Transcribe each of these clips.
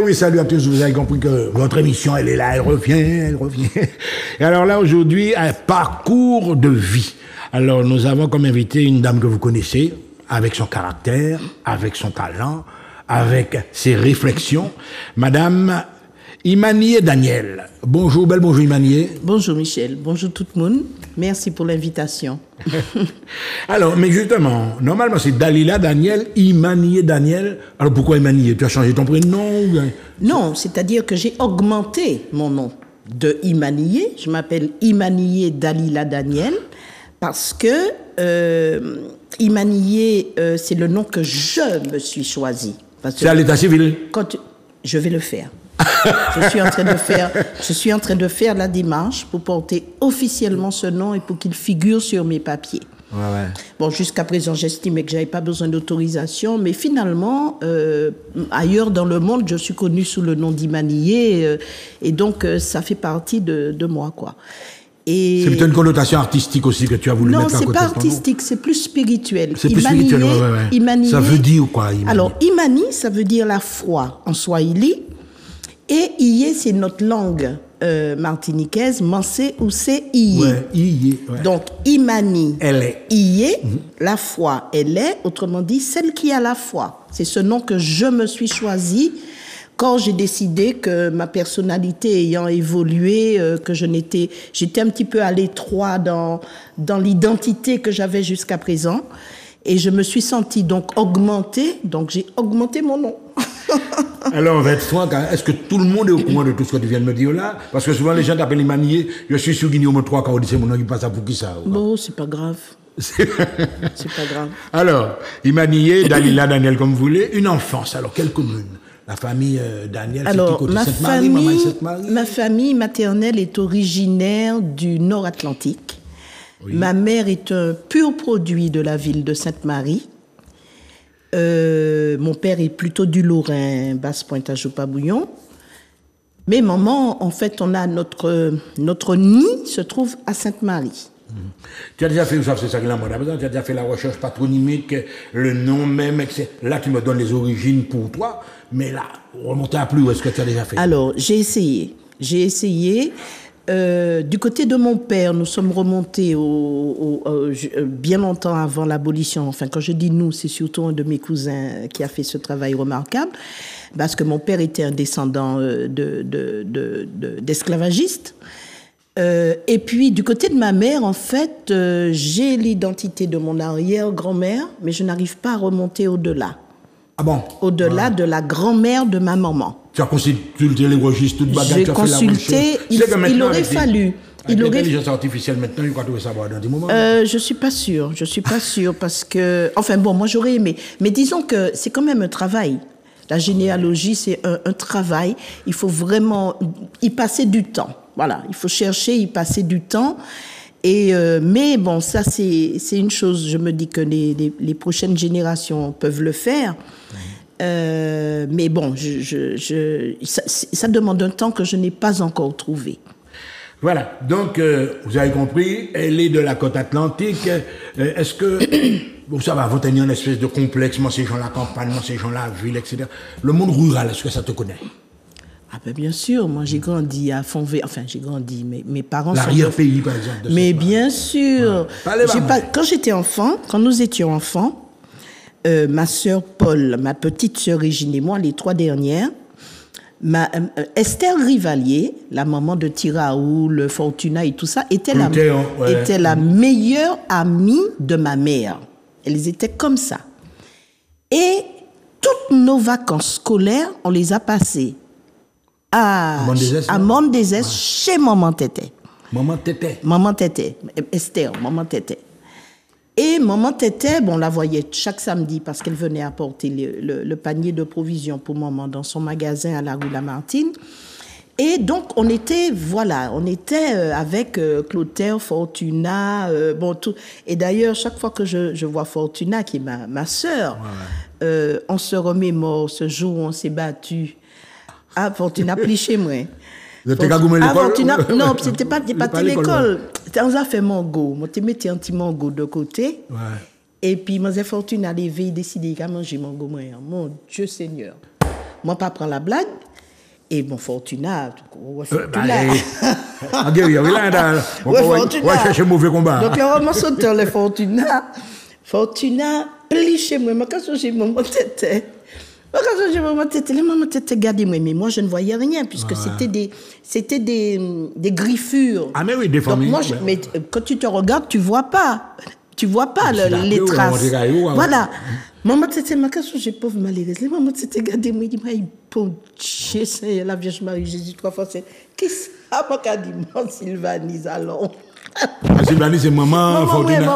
oui, salut à tous. Vous avez compris que votre émission, elle est là, elle revient. Et alors là, aujourd'hui, un parcours de vie. Alors, nous avons comme invité une dame que vous connaissez, avec son caractère, avec son talent, avec ses réflexions, Madame Imanié Daniel. Bonjour, bonjour Imanié. Bonjour Michel, bonjour tout le monde. Merci pour l'invitation. Alors, mais justement, normalement c'est Dalila Daniel, Imanié Daniel. Alors pourquoi Imanié? Tu as changé ton prénom? Non, c'est-à-dire que j'ai augmenté mon nom de Imanié. Je m'appelle Imanié Dalila Daniel parce que Imanié, c'est le nom que je me suis choisi. C'est à l'état civil? Je vais le faire. Je suis en train de faire la démarche pour porter officiellement ce nom et pour qu'il figure sur mes papiers. Ouais. Bon, jusqu'à présent, j'estimais que j'avais pas besoin d'autorisation, mais finalement, ailleurs dans le monde, je suis connue sous le nom d'Imanié, et donc ça fait partie de moi, quoi. Et c'est plutôt une connotation artistique aussi que tu as voulu mettre en côté. Non, c'est pas artistique, c'est plus spirituel. C'est plus spirituel, ouais. Imanié, ça veut dire quoi, Imani? Alors, Imani, ça veut dire la foi en swahili. Et Iye, c'est notre langue martiniquaise, Mansé ou c'est Iye. Ouais, Iye. Ouais. Donc, Imani, elle est. Iye, la foi, elle est, autrement dit, celle qui a la foi. C'est ce nom que je me suis choisi quand j'ai décidé que ma personnalité ayant évolué, que j'étais un petit peu à l'étroit dans l'identité que j'avais jusqu'à présent. Et je me suis sentie donc augmentée, donc j'ai augmenté mon nom. Alors, on va être franc, est-ce que tout le monde est au courant de tout ce que tu viens de me dire là? Parce que souvent les gens t'appellent Imanié, je suis sûr qu'il y a au moins 3 quand on dit c'est mon nom qui passe à pour qui ça? Bon, c'est pas grave. C'est pas grave. Alors, Imanié, Dalila, Daniel, comme vous voulez, une enfance. Alors, quelle commune? La famille Daniel, alors, c'est qui côté? Sainte-Marie? Ma famille maternelle est originaire du Nord-Atlantique. Oui. Ma mère est un pur produit de la ville de Sainte-Marie. Mon père est plutôt du Lorrain, Basse-Pointe à Jopa-Bouillon. Mais maman, en fait, on a notre nid se trouve à Sainte-Marie. Tu as déjà fait, c'est ça que la mode a besoin, tu as déjà fait la recherche patronymique, le nom même, etc. Là, tu me donnes les origines pour toi, mais là, remonter à plus, où est-ce que tu as déjà fait? Alors, j'ai essayé. Du côté de mon père, nous sommes remontés bien longtemps avant l'abolition. Enfin, quand je dis nous, c'est surtout un de mes cousins qui a fait ce travail remarquable, parce que mon père était un descendant d'esclavagistes. Et puis, du côté de ma mère, en fait, j'ai l'identité de mon arrière-grand-mère, mais je n'arrive pas à remonter au-delà. Ah bon? Au-delà de la grand-mère de ma maman. Tu as consulté les registres, toute bagarre, tu as consulté, il aurait fallu. L'intelligence artificielle maintenant, il crois trouver ça dans des moments. Je suis pas sûre parce que, enfin bon, moi j'aurais aimé. Mais disons que c'est quand même un travail. La généalogie, c'est un travail. Il faut vraiment y passer du temps. Voilà, il faut chercher, y passer du temps. Et mais bon, ça c'est une chose. Je me dis que les prochaines générations peuvent le faire. Mais bon, ça demande un temps que je n'ai pas encore trouvé. Voilà, donc vous avez compris, elle est de la côte atlantique. Est-ce que, bon, ça va, vous tenez une espèce de complexe, moi ces gens la campagne, moi ces gens la ville, etc. Le monde rural, est-ce que ça te connaît? Ah ben bien sûr, moi j'ai grandi à Fontvieille, enfin j'ai grandi, mes parents sont... L'arrière-pays par exemple. Mais bien sûr, ouais. Quand j'étais enfant, quand nous étions enfants, ma sœur Paul, ma petite sœur Régine et moi, les 3 dernières, Esther Rivalier, la maman de Tiraoul, Fortuna et tout ça, était la meilleure amie de ma mère. Elles étaient comme ça. Et toutes nos vacances scolaires, on les a passées à Mont-des-Esses, chez Maman Tété. Maman Tété. Esther, Maman Tété. Et Maman Tété, bon, on la voyait chaque samedi parce qu'elle venait apporter le panier de provisions pour maman dans son magasin à la rue Lamartine. Et donc, on était avec Clotaire, Fortuna, bon, tout. Et d'ailleurs, chaque fois que je vois Fortuna, qui est ma sœur, on se remémore ce jour où on s'est battu. Ah, Fortuna, plie chez moi. Fortuna, non, c'était pas l'école. On a fait mango. Moi, tu mettais un petit mango de côté. Ouais. Et puis, moi, Fortuna, levé, décidé qu'à manger mango. Mon Dieu Seigneur. moi pas prendre la blague. Et bon, Fortuna, en guerrier, on va chercher mauvais combat. Donc, le roman sauteur, les Fortuna, plie chez moi, quand j'ai maman tête. Les mamans tête, regardez-moi, mais moi, je ne voyais rien, puisque c'était des griffures. Ah, mais oui, des familles. Donc, moi, mais quand tu te regardes, tu vois pas. Tu vois pas les traces. Voilà. Maman, c'était ma question, j'ai pauvre malheureuse. Les mamans, c'était regardez-moi, il dit, mais bon, Dieu, la Vierge Marie, Jésus, 3 fois, c'est. Qu'est-ce que ça dit, mon Sylvanis, alors? Sylvanis, c'est maman Fortuna.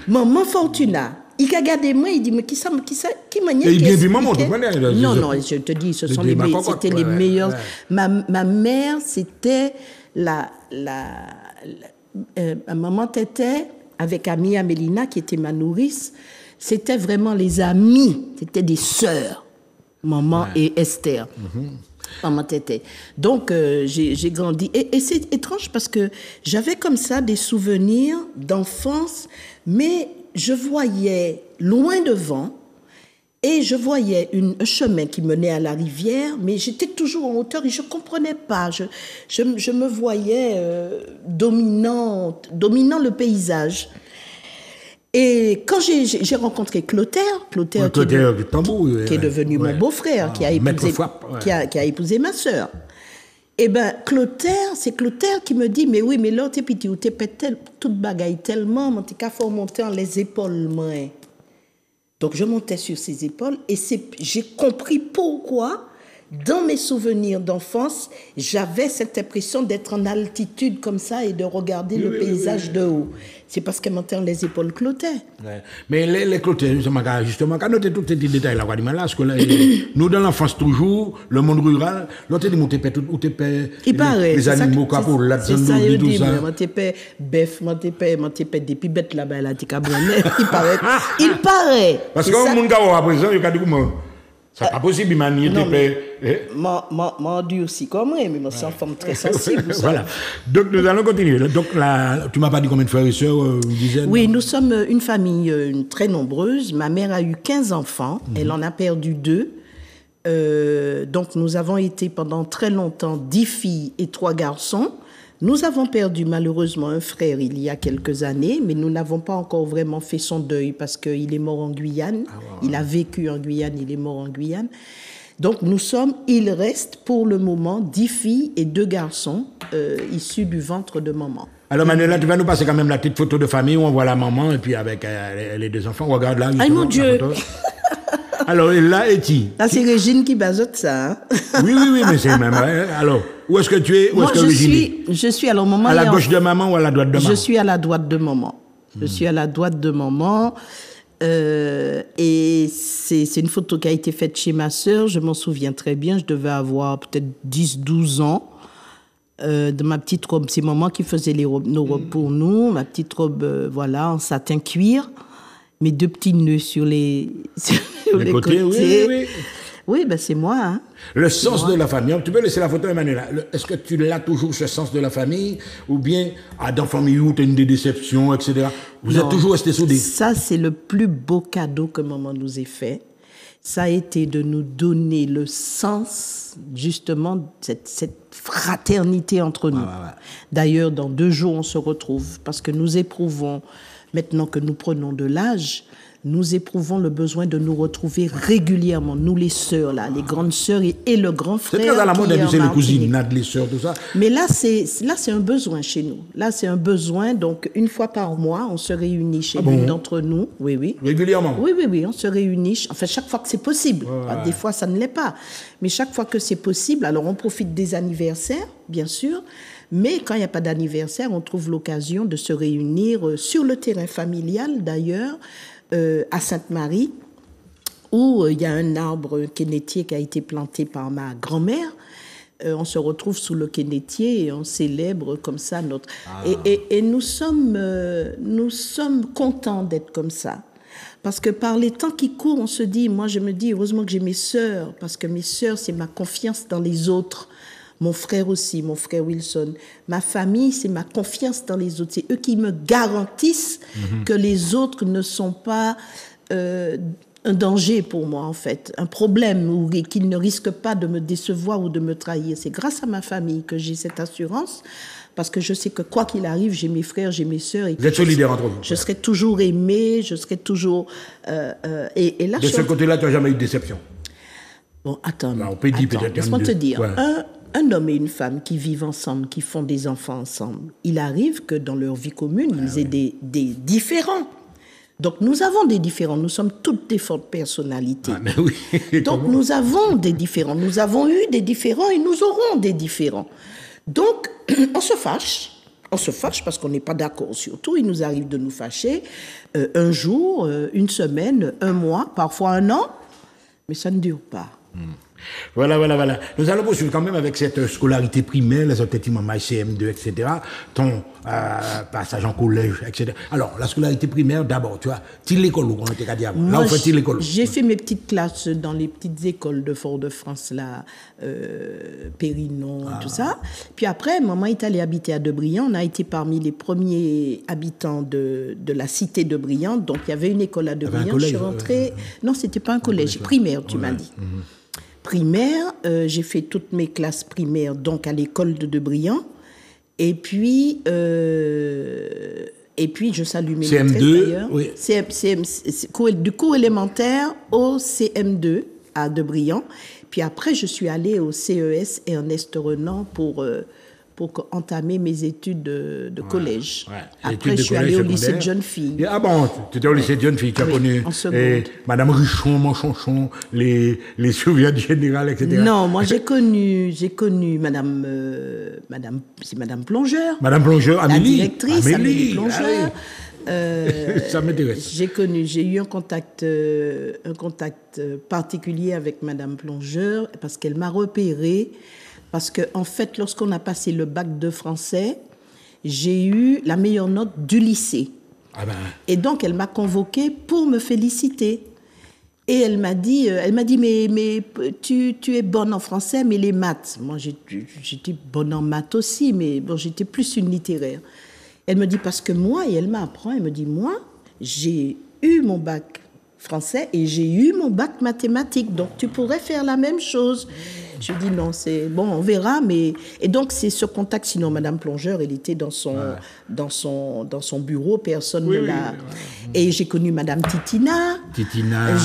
Maman Fortuna. Il a regardé moi, il dit, mais qui m'a dit? Il bien vu maman, non, je te dis, c'était les meilleurs. Ma mère, c'était maman Tété, avec Amia Mélina, qui était ma nourrice, c'était vraiment les amis, c'était des sœurs, maman et Esther. Maman Tété. Donc, j'ai grandi. Et c'est étrange parce que j'avais comme ça des souvenirs d'enfance, mais je voyais loin devant et je voyais un chemin qui menait à la rivière, mais j'étais toujours en hauteur et je ne comprenais pas. Je me voyais dominant le paysage. Et quand j'ai rencontré Clotaire qui est devenu mon beau-frère, qui a épousé ma sœur. Eh bien, c'est Clotaire qui me dit, mais oui, mais là, t'es petit, ou t'es peut-être toute bagaille tellement, mais t'es qu'à faire monter en les épaules, moi. Donc, je montais sur ses épaules et j'ai compris pourquoi, dans mes souvenirs d'enfance, j'avais cette impression d'être en altitude comme ça et de regarder le paysage de haut. C'est parce qu'elle montait en les épaules Clotaire. Ouais. Mais les Clotaire, justement, quand noter tous ces petits détails là, parce que là, nous, dans l'enfance, toujours, le monde rural, l'autre dit, monter tout, ou t'es les animaux capaux, la zone de tout ça. Monter bœuf, monter des pibettes là-bas, là, il paraît. Parce que le monde à présent, il a dit comment? C'est pas possible, il m'a nié tes M'en dit aussi comme moi, mais moi, c'est une femme très sensible. Voilà. Donc, nous allons continuer. Donc, là, tu m'as pas dit combien de frères et sœurs, une dizaine? Oui, nous sommes une famille très nombreuse. Ma mère a eu 15 enfants. Elle en a perdu 2. Donc, nous avons été pendant très longtemps 10 filles et 3 garçons. Nous avons perdu malheureusement un frère il y a quelques années, mais nous n'avons pas encore vraiment fait son deuil parce qu'il est mort en Guyane. Il a vécu en Guyane, il est mort en Guyane. Donc il reste pour le moment 10 filles et 2 garçons issus du ventre de maman. Alors Manuela, tu vas nous passer quand même la petite photo de famille où on voit la maman et puis avec les 2 enfants. Regarde là. Aïe mon Dieu! Alors là, Eti. Là, c'est Régine qui bazote ça. Hein? Oui, mais c'est même. Alors, où est-ce que tu es? Moi, je suis à la maman. À la gauche de maman ou à la droite de maman? Je suis à la droite de maman. Et c'est une photo qui a été faite chez ma sœur. Je m'en souviens très bien. Je devais avoir peut-être 10-12 ans. De ma petite robe. C'est maman qui faisait nos robes pour nous. Ma petite robe, voilà, en satin cuir. Mes 2 petits nœuds sur les côtés. Oui. Oui, ben c'est moi. Hein. Le sens de la famille. Tu peux laisser la photo, Emmanuel. Est-ce que tu l'as toujours, ce sens de la famille? Ou bien, dans la famille où tu as une déception, etc. Vous êtes toujours restés soudés? Ça, c'est le plus beau cadeau que maman nous ait fait. Ça a été de nous donner le sens, justement, cette fraternité entre nous. D'ailleurs, dans 2 jours, on se retrouve parce que nous éprouvons, maintenant que nous prenons de l'âge, nous éprouvons le besoin de nous retrouver régulièrement, nous les sœurs, là, les grandes sœurs et le grand frère. C'est très à la mode d'habituer les cousines, les sœurs, tout ça. Mais là, c'est un besoin chez nous. Là, c'est un besoin. Donc, 1 fois par mois, on se réunit chez l'une d'entre nous. Oui. Régulièrement? Oui, on se réunit. Enfin, chaque fois que c'est possible. Des fois, ça ne l'est pas. Mais chaque fois que c'est possible, alors on profite des anniversaires, bien sûr. Mais quand il n'y a pas d'anniversaire, on trouve l'occasion de se réunir sur le terrain familial, d'ailleurs, à Sainte-Marie, où il y a un arbre kénétier qui a été planté par ma grand-mère. On se retrouve sous le kénétier et on célèbre comme ça notre... Et nous sommes contents d'être comme ça. Parce que par les temps qui courent, on se dit, moi je me dis, heureusement que j'ai mes sœurs, parce que mes sœurs, c'est ma confiance dans les autres. Mon frère aussi, mon frère Wilson. Ma famille, c'est ma confiance dans les autres. C'est eux qui me garantissent que les autres ne sont pas un danger pour moi, en fait, un problème, ou qu'il ne risque pas de me décevoir ou de me trahir. C'est grâce à ma famille que j'ai cette assurance, parce que je sais que quoi qu'il arrive, j'ai mes frères, j'ai mes sœurs. Vous êtes solidaires entre vous. Je serai toujours aimée, je serai toujours... et là, de ce côté-là, tu n'as jamais eu de déception? Bon, attends, on peut dire peut-être laisse-moi te dire, ouais. un homme et une femme qui vivent ensemble, qui font des enfants ensemble, il arrive que dans leur vie commune, ils aient des différends. Donc nous avons des différends, nous sommes toutes des fortes personnalités. Ah, mais oui. Donc nous avons des différends, nous avons eu des différends et nous aurons des différends. Donc on se fâche parce qu'on n'est pas d'accord sur tout, il nous arrive de nous fâcher un jour, une semaine, un mois, parfois un an, mais ça ne dure pas. Voilà. Nous allons poursuivre quand même avec cette scolarité primaire, les autres maman CM2, etc. Ton passage en collège, etc. Alors, la scolarité primaire, d'abord, tu vois, l'école où on était qu'à dire. Là, on fait l'école. J'ai fait mes petites classes dans les petites écoles de Fort-de-France, là, Périnon, tout ça. Puis après, maman est allée habiter à Debriant. On a été parmi les premiers habitants de la cité de Debriant. Donc, il y avait une école à Debriant. Je suis rentrée... Non, c'était pas un collège, primaire, tu m'as dit. Primaire, j'ai fait toutes mes classes primaires donc à l'école de Debriant. Et puis je salue mes maîtresses d'ailleurs. Oui. Du cours élémentaire au CM2 à Debriant. Puis après, je suis allée au CES Ernest Renan pour entamer mes études de collège. Ouais. Après, je suis allée au lycée de jeunes filles. Ah bon, tu étais au lycée de jeunes filles, tu as connu Madame Richoun, Manchonchon, les surveillantes générales, etc. Non, moi j'ai connu Madame Plongeur. Madame Plongeur, Amélie. La directrice, Amélie Plongeur. Ça m'intéresse. J'ai eu un contact particulier avec Madame Plongeur parce qu'elle m'a repérée. Parce qu'en fait, lorsqu'on a passé le bac de français, j'ai eu la meilleure note du lycée. Ah ben. Et donc, elle m'a convoquée pour me féliciter. Et elle m'a dit, mais tu es bonne en français, mais les maths. Moi, j'étais bonne en maths aussi, mais bon, j'étais plus une littéraire. Elle me dit, parce que moi, et elle m'apprend, elle me dit, moi, j'ai eu mon bac français et j'ai eu mon bac mathématiques, donc tu pourrais faire la même chose. Je dis non, c'est bon, on verra, mais et donc c'est ce contact. Sinon, Madame Plongeur, elle était dans son bureau, personne ne l'a. Et j'ai connu Madame Titina.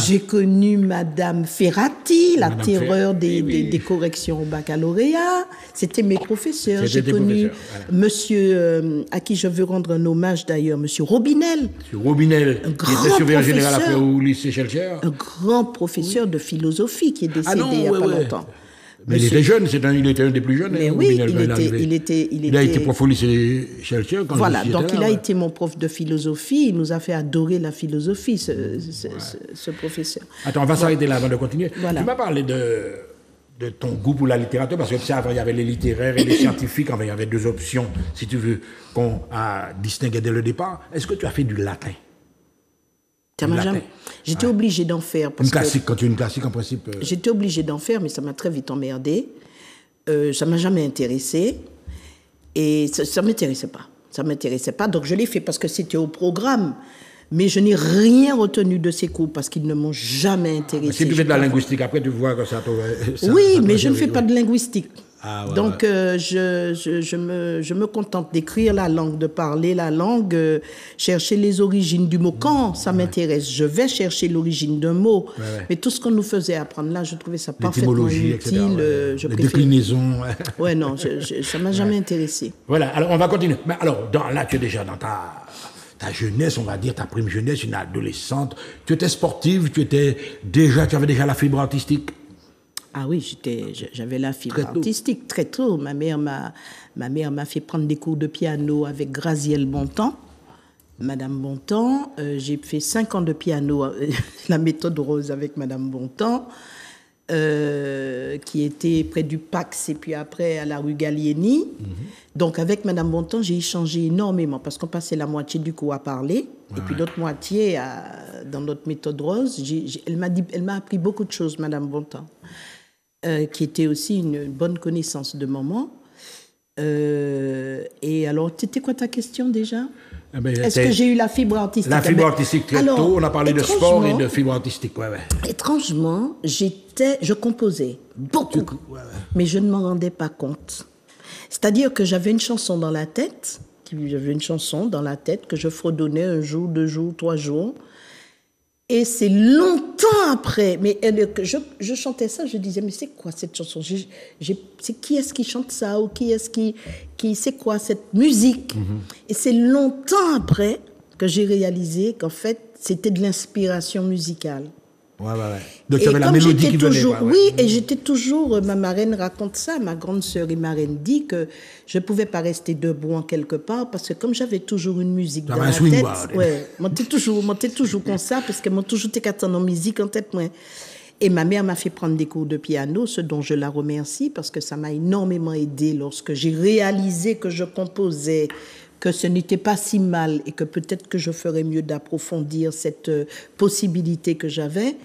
J'ai connu Madame Ferrati, la terreur des corrections au baccalauréat. C'était mes professeurs. J'ai connu Monsieur à qui je veux rendre un hommage d'ailleurs, Monsieur Robinel. Monsieur Robinel, qui était surveillant général après au lycée Chelcher. Un grand professeur de philosophie qui est décédé il n'y a pas longtemps. Mais il était jeune, il était un des plus jeunes. Mais oui, il a été prof au lycée Chelcher. Voilà, donc il a été mon prof de philosophie. Il nous a fait adorer la philosophie, ce professeur. Attends, on va s'arrêter là avant de continuer. Voilà. Tu m'as parlé de ton goût pour la littérature, parce que tu sais, avant, il y avait les littéraires et les scientifiques. Enfin, il y avait deux options, si tu veux, qu'on a distinguées dès le départ. Est-ce que tu as fait du latin? J'étais obligée d'en faire. Parce quand tu es une classique, en principe... J'étais obligée d'en faire, mais ça m'a très vite emmerdée. Ça ne m'a jamais intéressée. Et ça ne m'intéressait pas. Ça ne m'intéressait pas. Donc, je l'ai fait parce que c'était au programme. Mais je n'ai rien retenu de ces cours parce qu'ils ne m'ont jamais intéressée. Si tu fais de la linguistique, après, tu vois que ça... Oui, mais je ne fais pas de linguistique. Ah, ouais, donc, je me contente d'écrire la langue, de parler la langue, chercher les origines du mot. Quand ça m'intéresse, je vais chercher l'origine d'un mot. Mais tout ce qu'on nous faisait apprendre là, je trouvais ça parfaitement inutile. Les déclinaisons. Ouais, non, ça ne m'a jamais intéressé. Voilà, alors on va continuer. Mais alors, là, tu es déjà dans ta jeunesse, on va dire, ta prime jeunesse, une adolescente. Tu étais sportive, tu avais déjà la fibre artistique. Ah oui, j'avais la fibre artistique très tôt. Ma mère m'a fait prendre des cours de piano avec Grazielle Bontemps. Madame Bontemps, j'ai fait 5 ans de piano, la méthode rose avec Madame Bontemps, qui était près du Pax et puis après à la rue Gallieni. Donc avec Madame Bontemps, j'ai échangé énormément parce qu'on passait la moitié du cours à parler et puis l'autre moitié dans notre méthode rose. Elle m'a appris beaucoup de choses, Madame Bontemps. Qui était aussi une bonne connaissance de maman. Et alors, c'était quoi ta question déjà? Eh ben, Est-ce que j'ai eu la fibre artistique? La fibre artistique très Alors, tôt, on a parlé de sport et de fibre artistique. Ouais, ouais. Étrangement, je composais beaucoup, mais je ne m'en rendais pas compte. C'est-à-dire que j'avais une chanson dans la tête, que je fredonnais un jour, 2 jours, 3 jours. Et c'est longtemps après, mais je chantais ça, je disais, mais c'est quoi cette chanson? C'est qui est-ce qui chante ça? Ou qui est-ce qui c'est quoi cette musique? Et c'est longtemps après que j'ai réalisé qu'en fait, c'était de l'inspiration musicale. Ouais. Donc, tu avais la mélodie qui venait. Oui, et j'étais toujours... Ma marraine raconte ça, ma grande sœur et marraine dit que je ne pouvais pas rester debout en quelque part parce que comme j'avais toujours une musique dans la tête... Ouais, montais toujours comme ça parce que moi toujours été en musique en tête. Moi. Et ma mère m'a fait prendre des cours de piano, ce dont je la remercie parce que ça m'a énormément aidée lorsque j'ai réalisé que je composais, que ce n'était pas si mal et que peut-être que je ferais mieux d'approfondir cette possibilité que j'avais,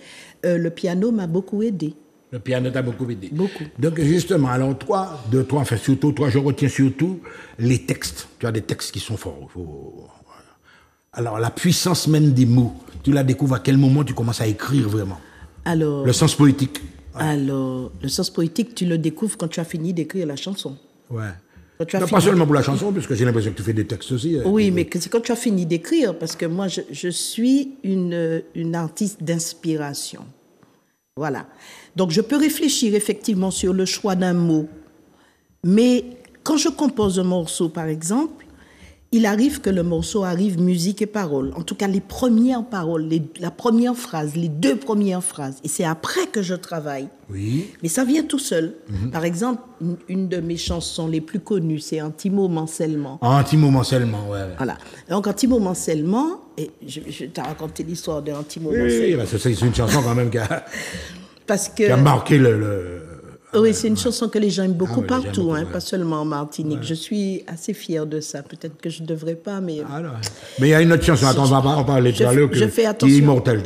le piano m'a beaucoup aidé. Le piano t'a beaucoup aidé. Beaucoup. Donc justement, alors surtout toi, je retiens surtout les textes. Tu as des textes qui sont forts. Alors la puissance même des mots, tu la découvres à quel moment tu commences à écrire vraiment? Alors, le sens poétique. Ouais. Alors, le sens poétique, tu le découvres quand tu as fini d'écrire la chanson. Ouais. Non, pas seulement pour la chanson, parce que j'ai l'impression que tu fais des textes aussi. Oui, mais c'est quand tu as fini d'écrire, parce que moi, je suis une artiste d'inspiration. Voilà. Donc, je peux réfléchir effectivement sur le choix d'un mot. Mais quand je compose un morceau, par exemple, il arrive que le morceau arrive musique et paroles. En tout cas, les premières paroles, la première phrase, les 2 premières phrases. Et c'est après que je travaille. Oui. Mais ça vient tout seul. Par exemple, une de mes chansons les plus connues, c'est Anti-moment seulement. Anti-moment seulement, ouais. Voilà. Donc, Anti-moment seulement, et je t'ai raconté l'histoire de Anti-moment seulement. Oui, parce que c'est une chanson quand même qui a marqué le... Oui, c'est une chanson que les gens aiment beaucoup partout, pas seulement en Martinique. Ouais. Je suis assez fière de ça. Peut-être que je ne devrais pas, mais... Mais il y a une autre chanson, attends, on va pas en parler tout à l'heure, qui est immortelle.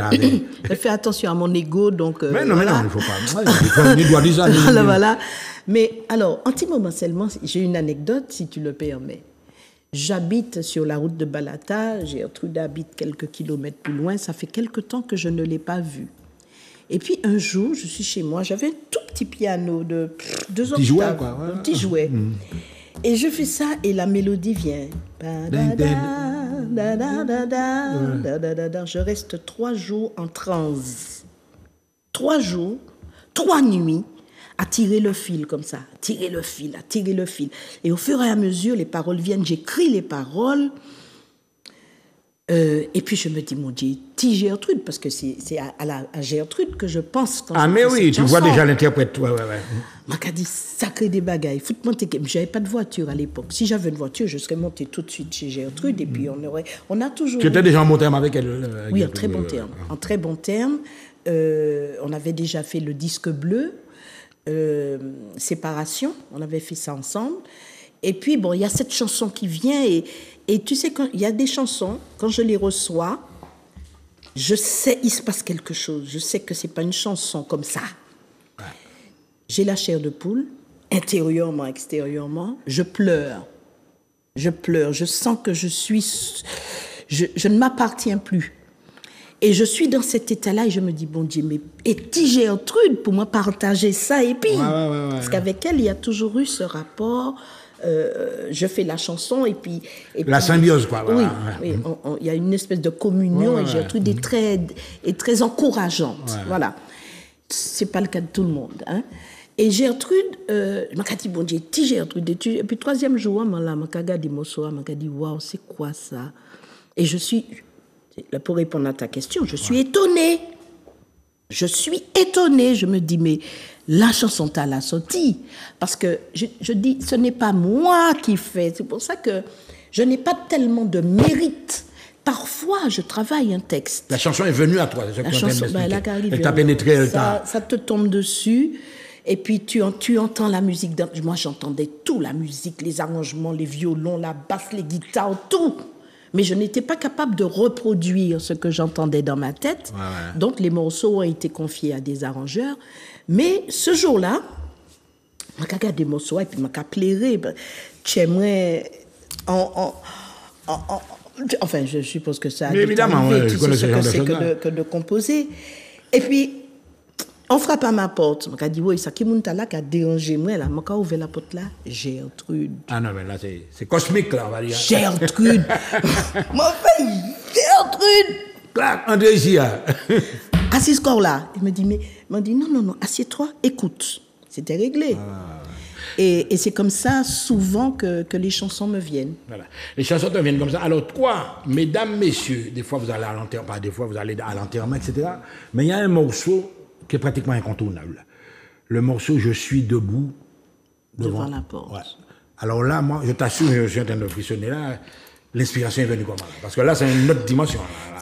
Je fais attention à mon ego, donc... mais non, il ne faut pas. Il doit dire ça. Voilà. Mais alors, Anti-moment seulement, j'ai une anecdote, si tu le permets. J'habite sur la route de Balata, Gertrude habite quelques kilomètres plus loin, ça fait quelque temps que je ne l'ai pas vue. Et puis un jour, je suis chez moi, j'avais un tout petit piano de 2 octaves, petit jouet, quoi. Ouais. Un petit jouet. Et je fais ça et la mélodie vient. Je reste 3 jours en transe. 3 jours, 3 nuits, à tirer le fil comme ça, à tirer le fil. Et au fur et à mesure, les paroles viennent, j'écris les paroles. Et puis je me dis, mon Dieu, Gertrude, parce que c'est à Gertrude que je pense quand mais oui, tu vois déjà l'interprète. Ouais. M'a dit, sacré des bagailles. J'avais pas de voiture à l'époque. Si j'avais une voiture, je serais montée tout de suite chez Gertrude et puis on a toujours... Tu étais déjà en bon terme avec elle? Oui, en très bon terme. En très bon terme. On avait déjà fait le disque bleu, Séparation, on avait fait ça ensemble. Et puis, bon, il y a cette chanson qui vient et tu sais, il y a des chansons, quand je les reçois, je sais, il se passe quelque chose. Je sais que ce n'est pas une chanson comme ça. Ouais. J'ai la chair de poule, intérieurement, extérieurement. Je pleure. Je sens que je ne m'appartiens plus. Et je suis dans cet état-là et je me dis, bon Dieu, mais est-il Gertrude pour moi partager ça? Et puis, parce qu'avec elle, il y a toujours eu ce rapport... je fais la chanson et puis la symbiose, quoi. Oui, il y a une espèce de communion et Gertrude est très encourageante. Ouais. Voilà. C'est pas le cas de tout le monde. Hein. Et Gertrude, je m'a dit, bon Dieu, ti Gertrude. Et puis, 3e jour, je m'a regardé mon soir, je m'a dit, waouh, c'est quoi ça? Et je suis, pour répondre à ta question, je suis étonnée. Je suis étonnée. Je me dis, mais la chanson t'a la sortie. Parce que je dis, ce n'est pas moi qui fais. C'est pour ça que je n'ai pas tellement de mérite. Parfois, je travaille un texte. La chanson est venue à toi. La chanson, elle t'a pénétré. Ça te tombe dessus. Et puis, tu entends la musique. Moi, j'entendais tout. La musique, les arrangements, les violons, la basse, les guitares, tout. Mais je n'étais pas capable de reproduire ce que j'entendais dans ma tête. Ouais. Donc, les morceaux ont été confiés à des arrangeurs. Mais ce jour-là, je me regardé des morceaux et puis je me plairé. Tu aimerais... Enfin, je suppose que ça a Mais dû évidemment, t'arriver. ouais, Tu je connais sais ce genre ce de que c'est choses-là. que de composer. Et puis, on frappe à ma porte. Je dis, oui, ça qui est là, qui a dérangé moi, là. Je ouvert la porte là, Gertrude. Ah non, mais là, c'est cosmique, là, on va dire. Gertrude. Mon fille, Gertrude. Clac, André ici, hein. Assis ce corps-là. Il me dit, non, assieds-toi, écoute. C'était réglé. Et c'est comme ça, souvent, que les chansons me viennent. Voilà. Les chansons te viennent comme ça. Alors, toi, mesdames, messieurs, des fois, vous allez à l'enterrement, pas des fois, vous allez à l'enterrement, etc. Mais il y a un morceau qui est pratiquement incontournable. Le morceau Je suis debout Devant la porte. Ouais. Alors là, moi, je t'assure, je suis en train de frissonner là. L'inspiration est venue comment là? Parce que là, c'est une autre dimension. Là.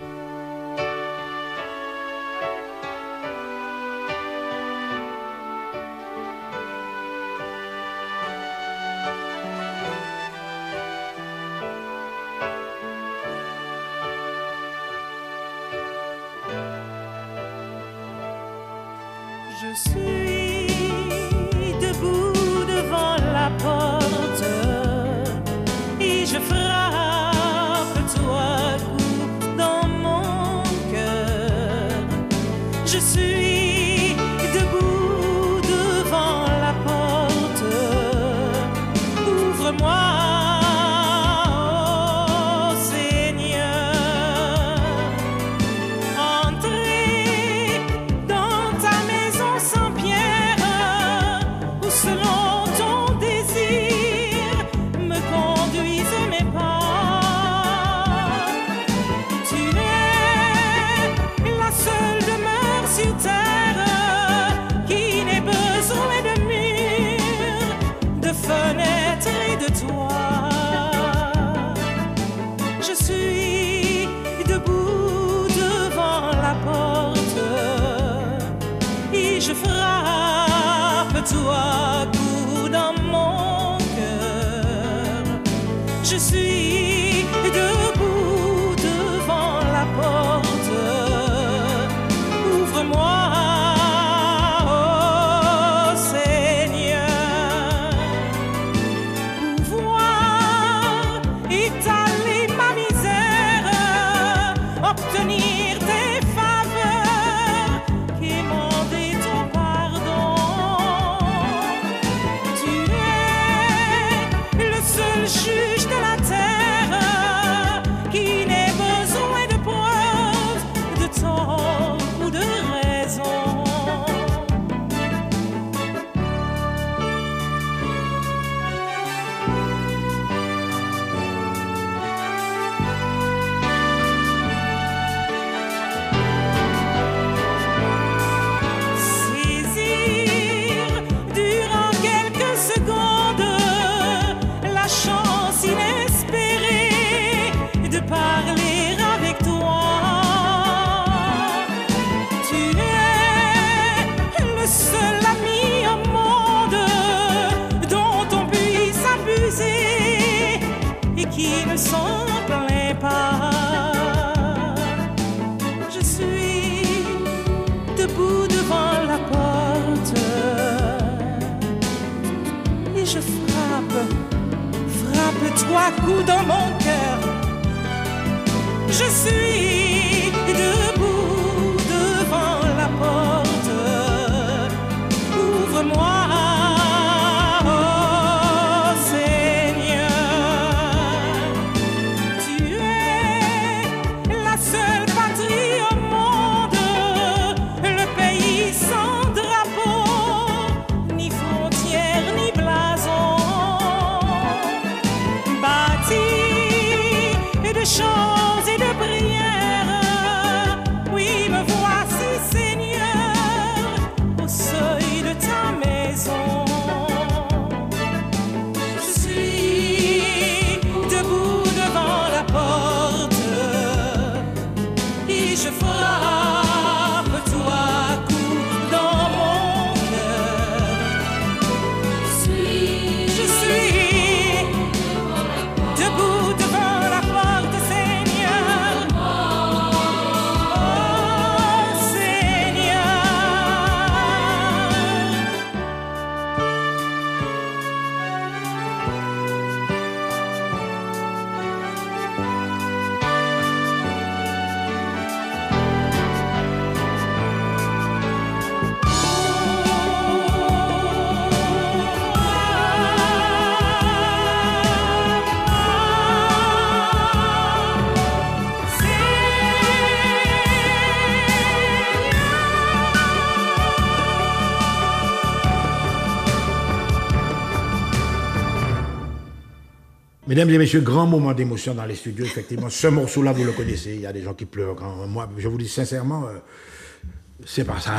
Je suis debout devant la porte et je frappe toi coup dans mon cœur. Je suis debout devant la porte. Ouvre-moi, oh Seigneur. Entrez dans ta maison sans pierre, où selon ton désir me conduisent mes pas. Tu es la seule demeure sur terre qui n'ait besoin de murs, de fenêtres et de toits. Je suis debout devant la porte et je frappe toi coup dans mon cœur. Je suis debout devant la porte. Ouvre-moi, oh Seigneur. Pouvoir étaler ma misère, obtenir tes faveurs, quémander ton pardon. Tu es le seul juge de la terre qui n'ait besoin de preuves, de tort ou de raison. Saisir durant quelques secondes la chance inespérée de parler avec toi. Tu es le seul ami au monde dont on puisse abuser et qui ne s'en plaint pas. Je suis debout devant la porte et je frappe trois coups dans mon cœur. Je suis debout devant la porte. Ouvre-moi, oh Seigneur. Tu es la seule patrie au monde, le pays sans drapeau, ni frontières, ni blason, bâti de choses et de prières. Mesdames et messieurs, grand moment d'émotion dans les studios, effectivement. Ce morceau-là, vous le connaissez, il y a des gens qui pleurent. Moi, je vous dis sincèrement, c'est pas ça,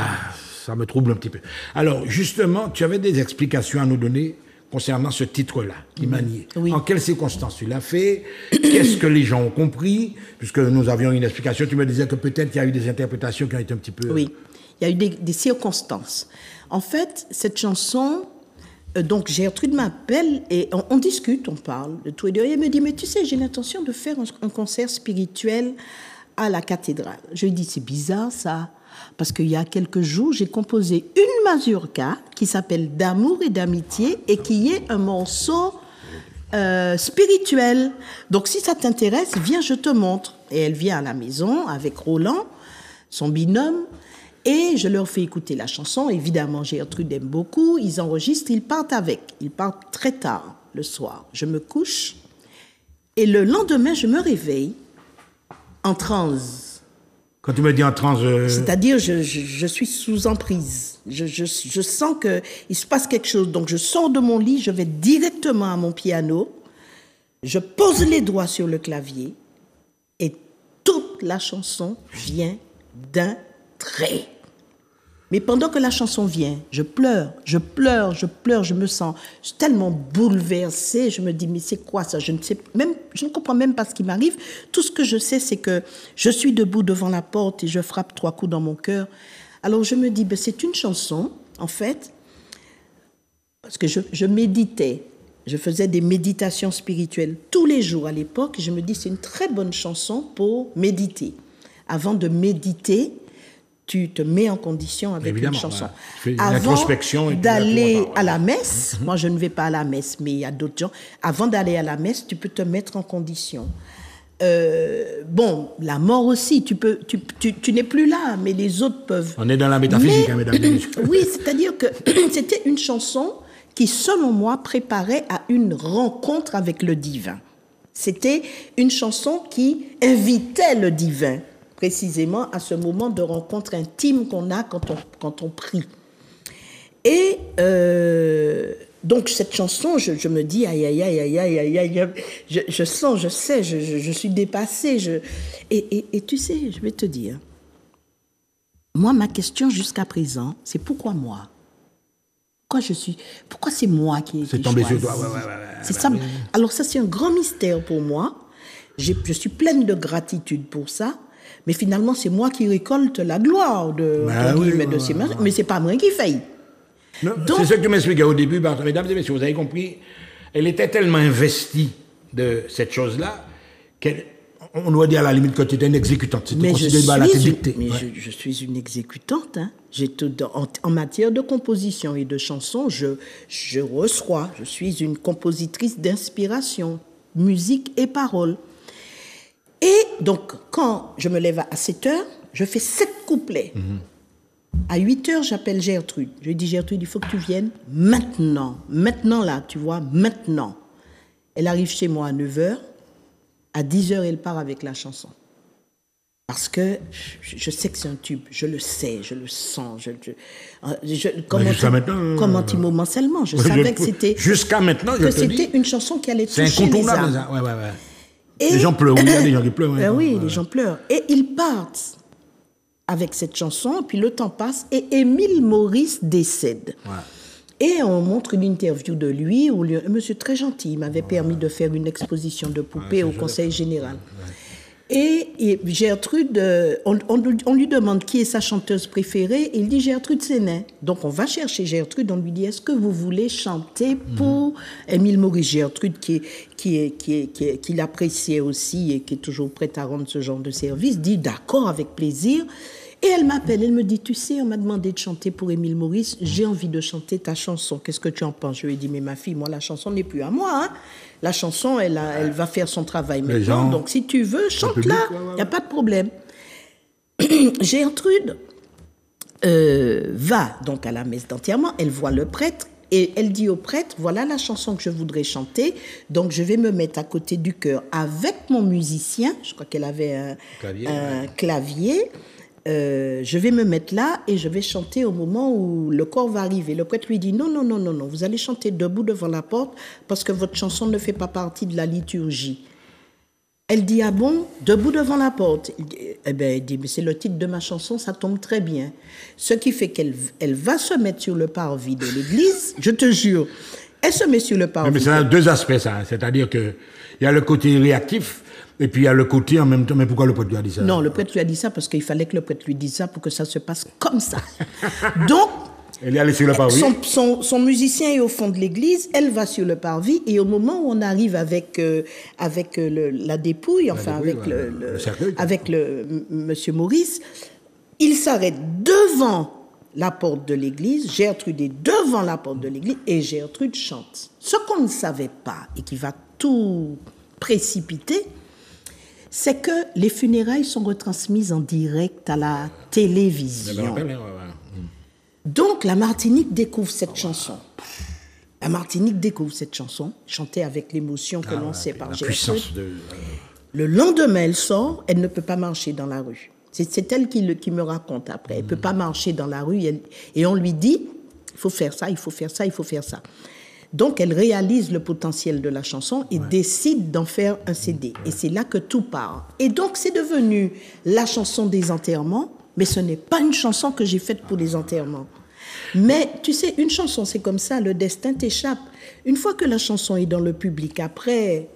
ça me trouble un petit peu. Alors, justement, tu avais des explications à nous donner concernant ce titre-là, Imanié. Oui. En quelles circonstances tu l'as fait? Qu'est-ce que les gens ont compris? Puisque nous avions une explication, tu me disais que peut-être qu'il y a eu des interprétations qui ont été un petit peu... Oui, il y a eu des circonstances. En fait, cette chanson, donc Gertrude m'appelle et on discute, on parle de tout et de rien. Elle me dit, mais tu sais, j'ai l'intention de faire un concert spirituel à la cathédrale. Je lui dis, c'est bizarre ça, parce qu'il y a quelques jours, j'ai composé une mazurka qui s'appelle D'amour et d'amitié et qui est un morceau spirituel. Donc si ça t'intéresse, viens, je te montre. Et elle vient à la maison avec Roland, son binôme, et je leur fais écouter la chanson. Évidemment, Gertrude aime beaucoup. Ils enregistrent, ils partent avec. Ils partent très tard le soir. Je me couche et le lendemain, je me réveille en transe. Quand tu me dis en transe... C'est-à-dire, je suis sous emprise. Je sens qu'il se passe quelque chose. Donc, je sors de mon lit, je vais directement à mon piano, je pose les doigts sur le clavier et toute la chanson vient d'un trait. Mais pendant que la chanson vient, je pleure, je me sens tellement bouleversée. Je me dis, mais c'est quoi ça? Je ne comprends même pas ce qui m'arrive. Tout ce que je sais, c'est que je suis debout devant la porte et je frappe 3 coups dans mon cœur. Alors je me dis, ben, c'est une chanson, en fait, parce que je méditais. Je faisais des méditations spirituelles tous les jours à l'époque. Je me dis, c'est une très bonne chanson pour méditer. Avant de méditer, tu te mets en condition avec une chanson. Ouais. Avant d'aller à la messe, Mm-hmm. moi je ne vais pas à la messe, mais il y a d'autres gens, avant d'aller à la messe, tu peux te mettre en condition. Bon, la mort aussi, tu n'es plus là, mais les autres peuvent. On est dans la métaphysique, hein, mesdames et messieurs. Oui, c'est-à-dire que c'était une chanson qui, selon moi, préparait à une rencontre avec le divin. C'était une chanson qui invitait le divin, précisément à ce moment de rencontre intime qu'on a quand on prie. Et donc cette chanson, je me dis, aïe, aïe, aïe, aïe, aïe, aïe, aïe, je sens, je sais, je suis dépassée. Et tu sais, je vais te dire, moi, ma question jusqu'à présent, c'est pourquoi moi? Pourquoi c'est moi qui ai été C'est tombé choisie? sur toi, ouais. C'est ça. Alors ça, c'est un grand mystère pour moi. Je suis pleine de gratitude pour ça. Mais finalement, c'est moi qui récolte la gloire de ces mains. Mais c'est pas moi qui faille. C'est ce que tu m'expliquais au début, mesdames et messieurs, vous avez compris. Elle était tellement investie de cette chose-là qu'on doit dire à la limite que tu étais une exécutante. Mais je suis une exécutante. Hein. En matière de composition et de chansons, je suis une compositrice d'inspiration, musique et paroles. Et donc, quand je me lève à 7 heures, je fais 7 couplets. À 8 heures, j'appelle Gertrude. Je lui dis, Gertrude, il faut que tu viennes maintenant. Maintenant, là, tu vois, maintenant. Elle arrive chez moi à 9 heures. À 10 heures, elle part avec la chanson. Parce que je sais que c'est un tube. Je le sais, je le sens. Comme anti-momentalement. Je savais que c'était... Jusqu'à maintenant, je te dis... c'était une chanson qui allait toucher les âmes. C'est incontournable, ça. Ouais. Les gens pleurent, il y a des gens qui pleurent. Les gens pleurent. Et ils partent avec cette chanson, puis le temps passe, et Émile Maurice décède. Ouais. Et on montre une interview de lui, où un monsieur très gentil, il m'avait permis de faire une exposition de poupées au Conseil général. Ouais. Et Gertrude, on lui demande qui est sa chanteuse préférée, et il dit Gertrude Sénet. Donc on va chercher Gertrude, on lui dit est-ce que vous voulez chanter pour Émile Maurice? Gertrude qui l'appréciait aussi et qui est toujours prête à rendre ce genre de service, dit d'accord, avec plaisir. Et elle m'appelle, elle me dit, tu sais, on m'a demandé de chanter pour Émile Maurice, j'ai envie de chanter ta chanson, qu'est-ce que tu en penses? Je lui ai dit, mais ma fille, moi, la chanson n'est plus à moi. Hein. La chanson, elle va faire son travail maintenant, donc si tu veux, chante-la, il n'y a pas de problème. Gertrude va donc à la messe d'enterrement, elle voit le prêtre, et elle dit au prêtre, voilà la chanson que je voudrais chanter, donc je vais me mettre à côté du chœur avec mon musicien, je crois qu'elle avait un clavier, je vais me mettre là et je vais chanter au moment où le corps va arriver. Le prêtre lui dit, non, vous allez chanter debout devant la porte parce que votre chanson ne fait pas partie de la liturgie. Elle dit, ah bon, debout devant la porte. Eh bien, elle dit, mais c'est le titre de ma chanson, ça tombe très bien. Ce qui fait qu'elle va se mettre sur le parvis de l'église, je te jure. Elle se met sur le parvis. Mais ça a deux aspects, ça. C'est-à-dire qu'il y a le côté réactif, et puis il y a le côté en même temps. Mais pourquoi le prêtre lui a dit ça? Non, le prêtre lui a dit ça parce qu'il fallait que le prêtre lui dise ça pour que ça se passe comme ça. Donc, elle est allée sur le parvis. Son musicien est au fond de l'église, elle va sur le parvis, et au moment où on arrive avec la dépouille, enfin avec le monsieur Maurice, il s'arrête devant la porte de l'église, Gertrude est devant la porte de l'église, et Gertrude chante. Ce qu'on ne savait pas, et qui va tout précipiter, c'est que les funérailles sont retransmises en direct à la télévision. Donc, la Martinique découvre cette chanson. La Martinique découvre cette chanson, chantée avec l'émotion que l'on sait par Gertrude. Le lendemain, elle sort, elle ne peut pas marcher dans la rue. C'est elle qui me raconte après. Elle ne peut pas marcher dans la rue et on lui dit, il faut faire ça, il faut faire ça, il faut faire ça. Donc, elle réalise le potentiel de la chanson et décide d'en faire un CD. Et c'est là que tout part. Et donc, c'est devenu la chanson des enterrements, mais ce n'est pas une chanson que j'ai faite pour les enterrements. Mais tu sais, une chanson, c'est comme ça, le destin t'échappe. Une fois que la chanson est dans le public, après,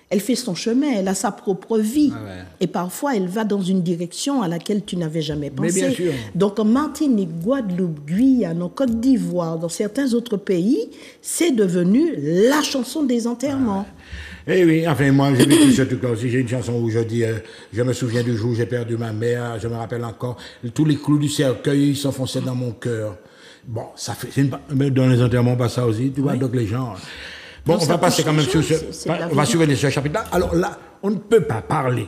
elle fait son chemin, elle a sa propre vie. Ah ouais. Et parfois, elle va dans une direction à laquelle tu n'avais jamais pensé. Mais bien sûr. Donc, en Martinique, Guadeloupe, Guyane, en Côte d'Ivoire, dans certains autres pays, c'est devenu la chanson des enterrements. Ah ouais. Eh oui, enfin, moi, j'ai vécu ce truc-là aussi. J'ai une chanson où je dis, je me souviens du jour où j'ai perdu ma mère, je me rappelle encore, tous les clous du cercueil s'enfonçaient dans mon cœur. Bon, ça fait, dans les enterrements, pas ça aussi, tu vois, donc les gens. Bon, on va passer quand même sur on va surveiller ce chapitre-là. Alors là, on ne peut pas parler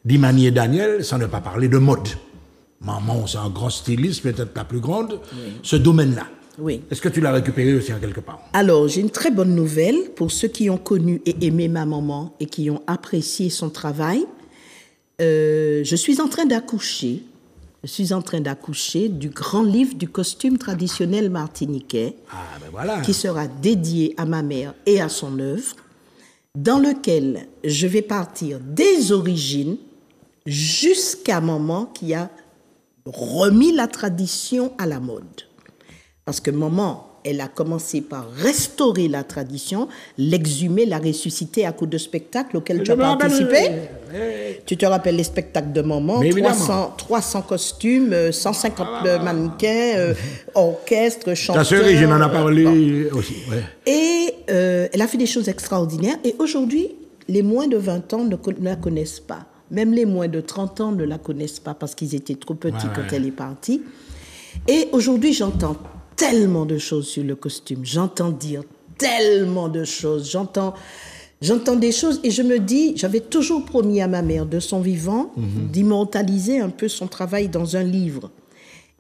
d'Imani et Daniel sans ne pas parler de mode. Maman, c'est un grand styliste, peut-être la plus grande, ce domaine-là. Oui. Est-ce que tu l'as récupéré aussi en quelque part? Alors, j'ai une très bonne nouvelle pour ceux qui ont connu et aimé ma maman et qui ont apprécié son travail. Je suis en train d'accoucher. Je suis en train d'accoucher du grand livre du costume traditionnel martiniquais, qui sera dédié à ma mère et à son œuvre, dans lequel je vais partir des origines jusqu'à maman qui a remis la tradition à la mode. Parce que maman, elle a commencé par restaurer la tradition, l'exhumer, la ressusciter à coups de spectacles auxquels tu as participé. Tu te rappelles les spectacles de maman, 300 costumes, 150 mannequins, orchestre, chanteurs. Ta sœur, je n'en ai parlé aussi. Ouais. Et elle a fait des choses extraordinaires. Et aujourd'hui, les moins de 20 ans ne la connaissent pas. Même les moins de 30 ans ne la connaissent pas parce qu'ils étaient trop petits quand elle est partie. Et aujourd'hui, j'entends tellement de choses sur le costume. J'entends dire tellement de choses. J'entends des choses et je me dis, j'avais toujours promis à ma mère de son vivant d'immortaliser un peu son travail dans un livre.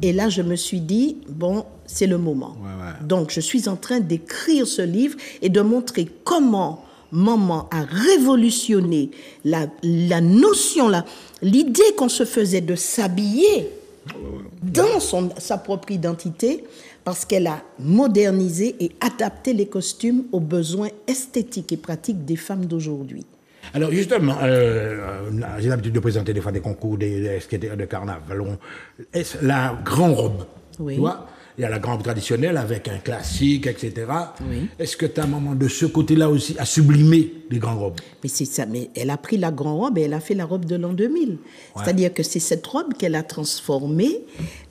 Et là, je me suis dit, bon, c'est le moment. Donc, je suis en train d'écrire ce livre et de montrer comment maman a révolutionné la notion, l'idée qu'on se faisait de s'habiller dans sa propre identité, parce qu'elle a modernisé et adapté les costumes aux besoins esthétiques et pratiques des femmes d'aujourd'hui. Alors justement, j'ai l'habitude de présenter des fois des concours de carnaval. La grande robe, tu vois, il y a la grande robe traditionnelle avec un classique, etc. Oui. Est-ce que tu as un moment de ce côté-là aussi à sublimer les grandes robes? Mais c'est ça, mais elle a pris la grande robe et elle a fait la robe de l'an 2000. C'est-à-dire que c'est cette robe qu'elle a transformée.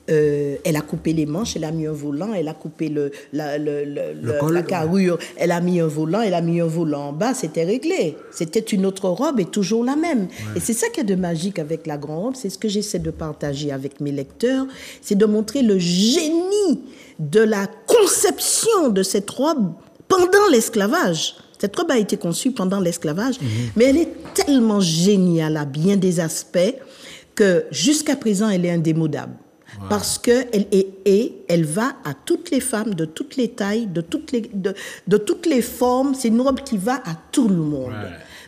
Elle a coupé les manches, elle a mis un volant, elle a coupé la carrure, elle a mis un volant, elle a mis un volant en bas, c'était réglé. C'était une autre robe et toujours la même. Et c'est ça qui est de magique avec la grande robe, c'est ce que j'essaie de partager avec mes lecteurs, c'est de montrer le génie de la conception de cette robe pendant l'esclavage. Cette robe a été conçue pendant l'esclavage, mais elle est tellement géniale à bien des aspects que jusqu'à présent, elle est indémodable. Parce qu'elle va à toutes les femmes, de toutes les tailles, de toutes les formes. C'est une robe qui va à tout le monde.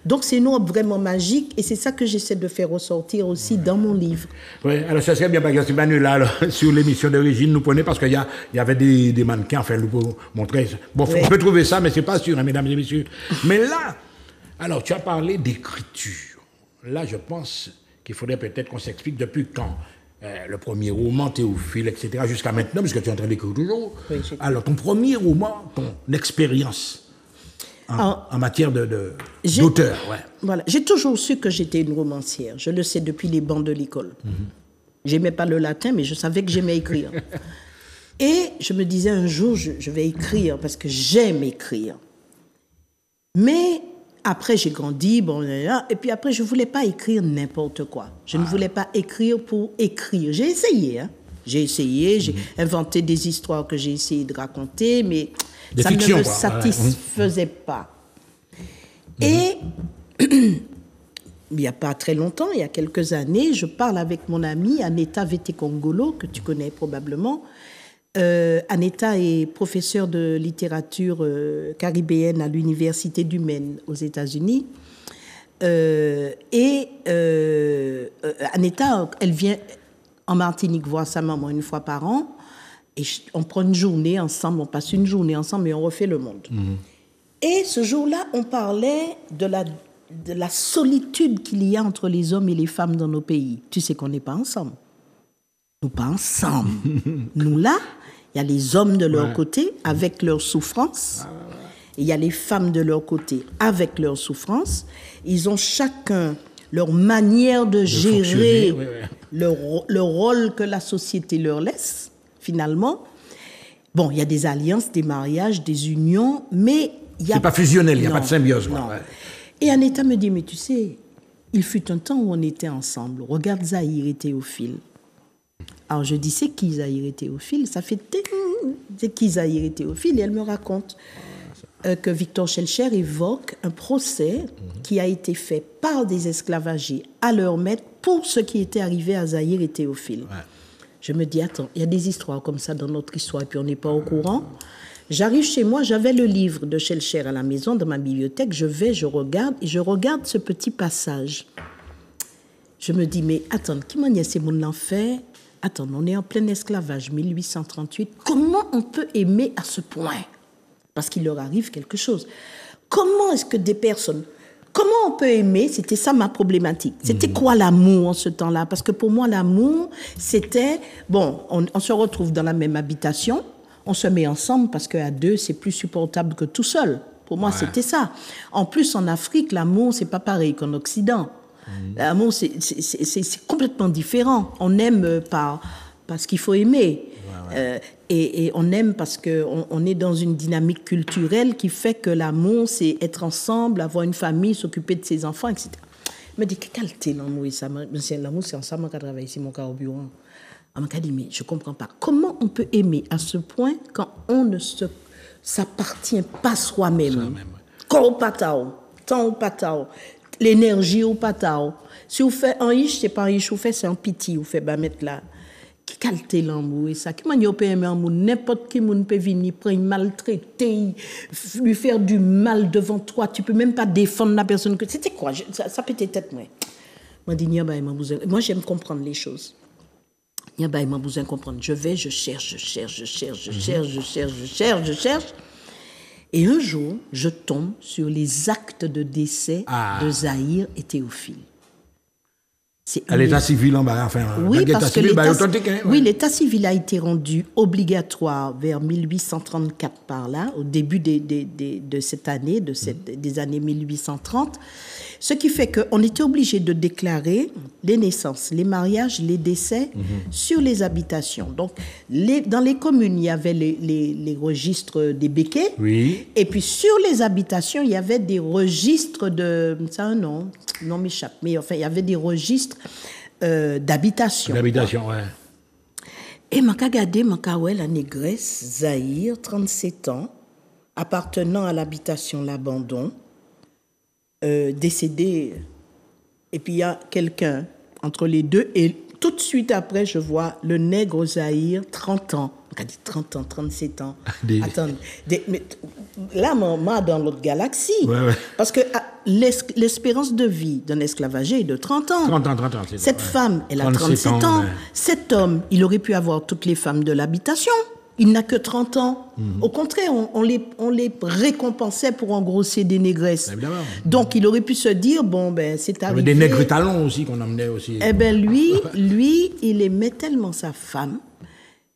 Donc, c'est une œuvre vraiment magique et c'est ça que j'essaie de faire ressortir aussi dans mon livre. Oui, alors ça serait bien, par exemple, si Manu, là, alors, sur l'émission d'origine, nous prenait, parce qu'il y avait des mannequins, enfin, nous pouvons montrer. Bon, Oui. on peut trouver ça, mais c'est pas sûr, hein, mesdames et messieurs. Mais là, alors, tu as parlé d'écriture. Là, je pense qu'il faudrait peut-être qu'on s'explique depuis quand le premier roman, Théophile, etc., jusqu'à maintenant, puisque tu es en train d'écrire toujours. Oui, j'écris. Alors, ton premier roman, ton expérience en matière J'ai- d'auteur, ouais. Voilà. J'ai toujours su que j'étais une romancière. Je le sais depuis les bancs de l'école. J'aimais pas le latin, mais je savais que j'aimais écrire. Et je me disais un jour, je vais écrire parce que j'aime écrire. Mais après, j'ai grandi, bon, et puis après, je ne voulais pas écrire n'importe quoi. Je ne voulais pas écrire pour écrire. J'ai essayé, hein. J'ai inventé des histoires que j'ai essayé de raconter, mais Des ça fictions, ne me quoi. satisfaisait pas. Et il n'y a pas très longtemps, il y a quelques années, je parle avec mon ami Aneta Vete-Kongolo, que tu connais probablement. Aneta est professeure de littérature caribéenne à l'Université du Maine aux États-Unis. Aneta, elle vient en Martinique voir sa maman une fois par an. Et on prend une journée ensemble, on passe une journée ensemble et on refait le monde. Et ce jour-là, on parlait de la solitude qu'il y a entre les hommes et les femmes dans nos pays. Tu sais qu'on n'est pas ensemble. Nous pas ensemble. Nous là, il y a les hommes de leur côté avec leurs souffrances. Et il y a les femmes de leur côté avec leurs souffrances. Ils ont chacun leur manière de gérer le rôle que la société leur laisse, finalement. Bon, il y a des alliances, des mariages, des unions, mais il y a... C'est pas fusionnel, il n'y a Non, pas de symbiose. Quoi. non. Ouais. Et Aneta me dit, mais tu sais, il fut un temps où on était ensemble. Regarde Zahir et Théophile. Alors je dis, c'est qui Zahir et Théophile? Ça fait... C'est qui Zahir et Théophile? Et elle me raconte que Victor Schellcher évoque un procès qui a été fait par des esclavagés à leur maître pour ce qui était arrivé à Zahir et Théophile. Ouais. Je me dis, attends, il y a des histoires comme ça dans notre histoire et puis on n'est pas au courant. J'arrive chez moi, j'avais le livre de Schellcher à la maison, dans ma bibliothèque, je regarde ce petit passage. Je me dis, mais attends, qui m'a dit c'est mon enfer? Attends, on est en plein esclavage, 1838. Comment on peut aimer à ce point? Parce qu'il leur arrive quelque chose. Comment est-ce que des personnes... Comment on peut aimer? C'était ça ma problématique. C'était quoi l'amour en ce temps-là? Parce que pour moi, l'amour, c'était... Bon, on se retrouve dans la même habitation, on se met ensemble parce qu'à deux, c'est plus supportable que tout seul. Pour moi, c'était ça. En plus, en Afrique, l'amour, c'est pas pareil qu'en Occident. L'amour, c'est complètement différent. On aime parce qu'il faut aimer. Et on aime parce qu'on est dans une dynamique culturelle qui fait que l'amour, c'est être ensemble, avoir une famille, s'occuper de ses enfants, etc. Je me dis, quelle qualité l'amour et ça? L'amour, c'est ensemble qu'on travaille ici, mon cas au bureau. On m'a dit, mais je ne comprends pas. Comment on peut aimer à ce point quand on ne s'appartient pas soi-même? Corps au patao, temps au patao, l'énergie au patao. Si vous faites un riche, c'est pas un riche, vous faites c'est un piti, vous faites mettre là. Qui qualité l'amour et ça? Qui m'a peut aimer l'amour? N'importe qui peut venir prendre, maltraiter, lui faire du mal devant toi. Tu peux même pas défendre la personne. C'était quoi? Ça peut être tête, moi. Moi, j'aime comprendre les choses. Il y a besoin de comprendre. Je cherche. Et un jour, je tombe sur les actes de décès de Zahir et Théophile. À l'état civil, enfin, oui, parce que oui, l'état civil a été rendu obligatoire vers 1834 par là, au début de cette année, des années 1830, ce qui fait qu'on était obligé de déclarer les naissances, les mariages, les décès sur les habitations. Donc, dans les communes, il y avait les registres des béquets, et puis sur les habitations, il y avait des registres de... Ça a un nom, non m'échappe, mais enfin, il y avait des registres d'habitation. D'habitation, ouais. Et m'a regardé, la négresse, Zahir, 37 ans, appartenant à l'habitation L'Abandon, décédé. Et puis il y a quelqu'un entre les deux. Et tout de suite après, je vois le nègre Zahir, 30 ans. On a dit 30 ans, 37 ans. Attends, mais là, moi, dans l'autre galaxie. Ouais. Parce que l'espérance de vie d'un esclavager est de 30 ans. 30 ans, c'est ça. Cette femme, elle a 37 ans. Ouais. Cet homme, il aurait pu avoir toutes les femmes de l'habitation. Il n'a que 30 ans. Au contraire, on les récompensait pour engrosser des négresses. Évidemment. Donc, il aurait pu se dire, bon, ben, c'est Il y arrivé. avait des nègres talons aussi qu'on emmenait aussi. Eh bien, lui, il aimait tellement sa femme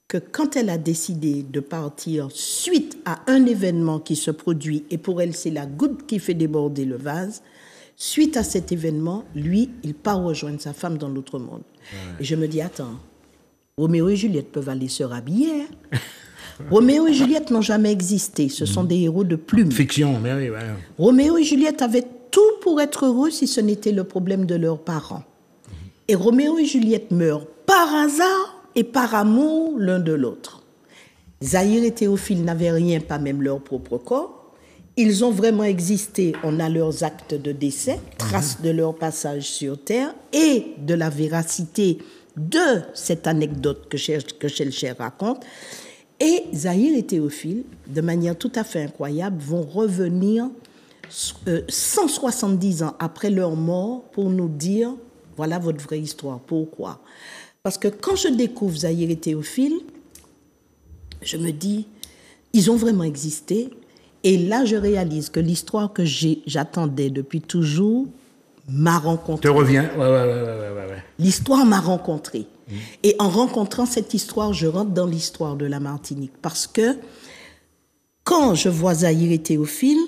que quand elle a décidé de partir suite à un événement qui se produit, et pour elle, c'est la goutte qui fait déborder le vase, suite à cet événement, lui, il part rejoindre sa femme dans l'autre monde. Ouais. Et je me dis, attends, Roméo et Juliette peuvent aller se rhabiller. Hein. Roméo et Juliette n'ont jamais existé. Ce sont des héros de plume. Fiction, mais oui. Ouais. Roméo et Juliette avaient tout pour être heureux si ce n'était le problème de leurs parents. Et Roméo et Juliette meurent par hasard et par amour l'un de l'autre. Zahir et Théophile n'avaient rien, pas même leur propre corps. Ils ont vraiment existé. On a leurs actes de décès, traces de leur passage sur Terre et de la véracité de cette anecdote que Schellcher raconte. Et Zahir et Théophile, de manière tout à fait incroyable, vont revenir 170 ans après leur mort pour nous dire, voilà votre vraie histoire. Pourquoi ? Parce que quand je découvre Zahir et Théophile, je me dis, ils ont vraiment existé. Et là, je réalise que l'histoire que j'attendais depuis toujours m'a rencontré. Te revient, ouais. L'histoire m'a rencontré. Et en rencontrant cette histoire, je rentre dans l'histoire de la Martinique. Parce que quand je vois Zahir et Théophile,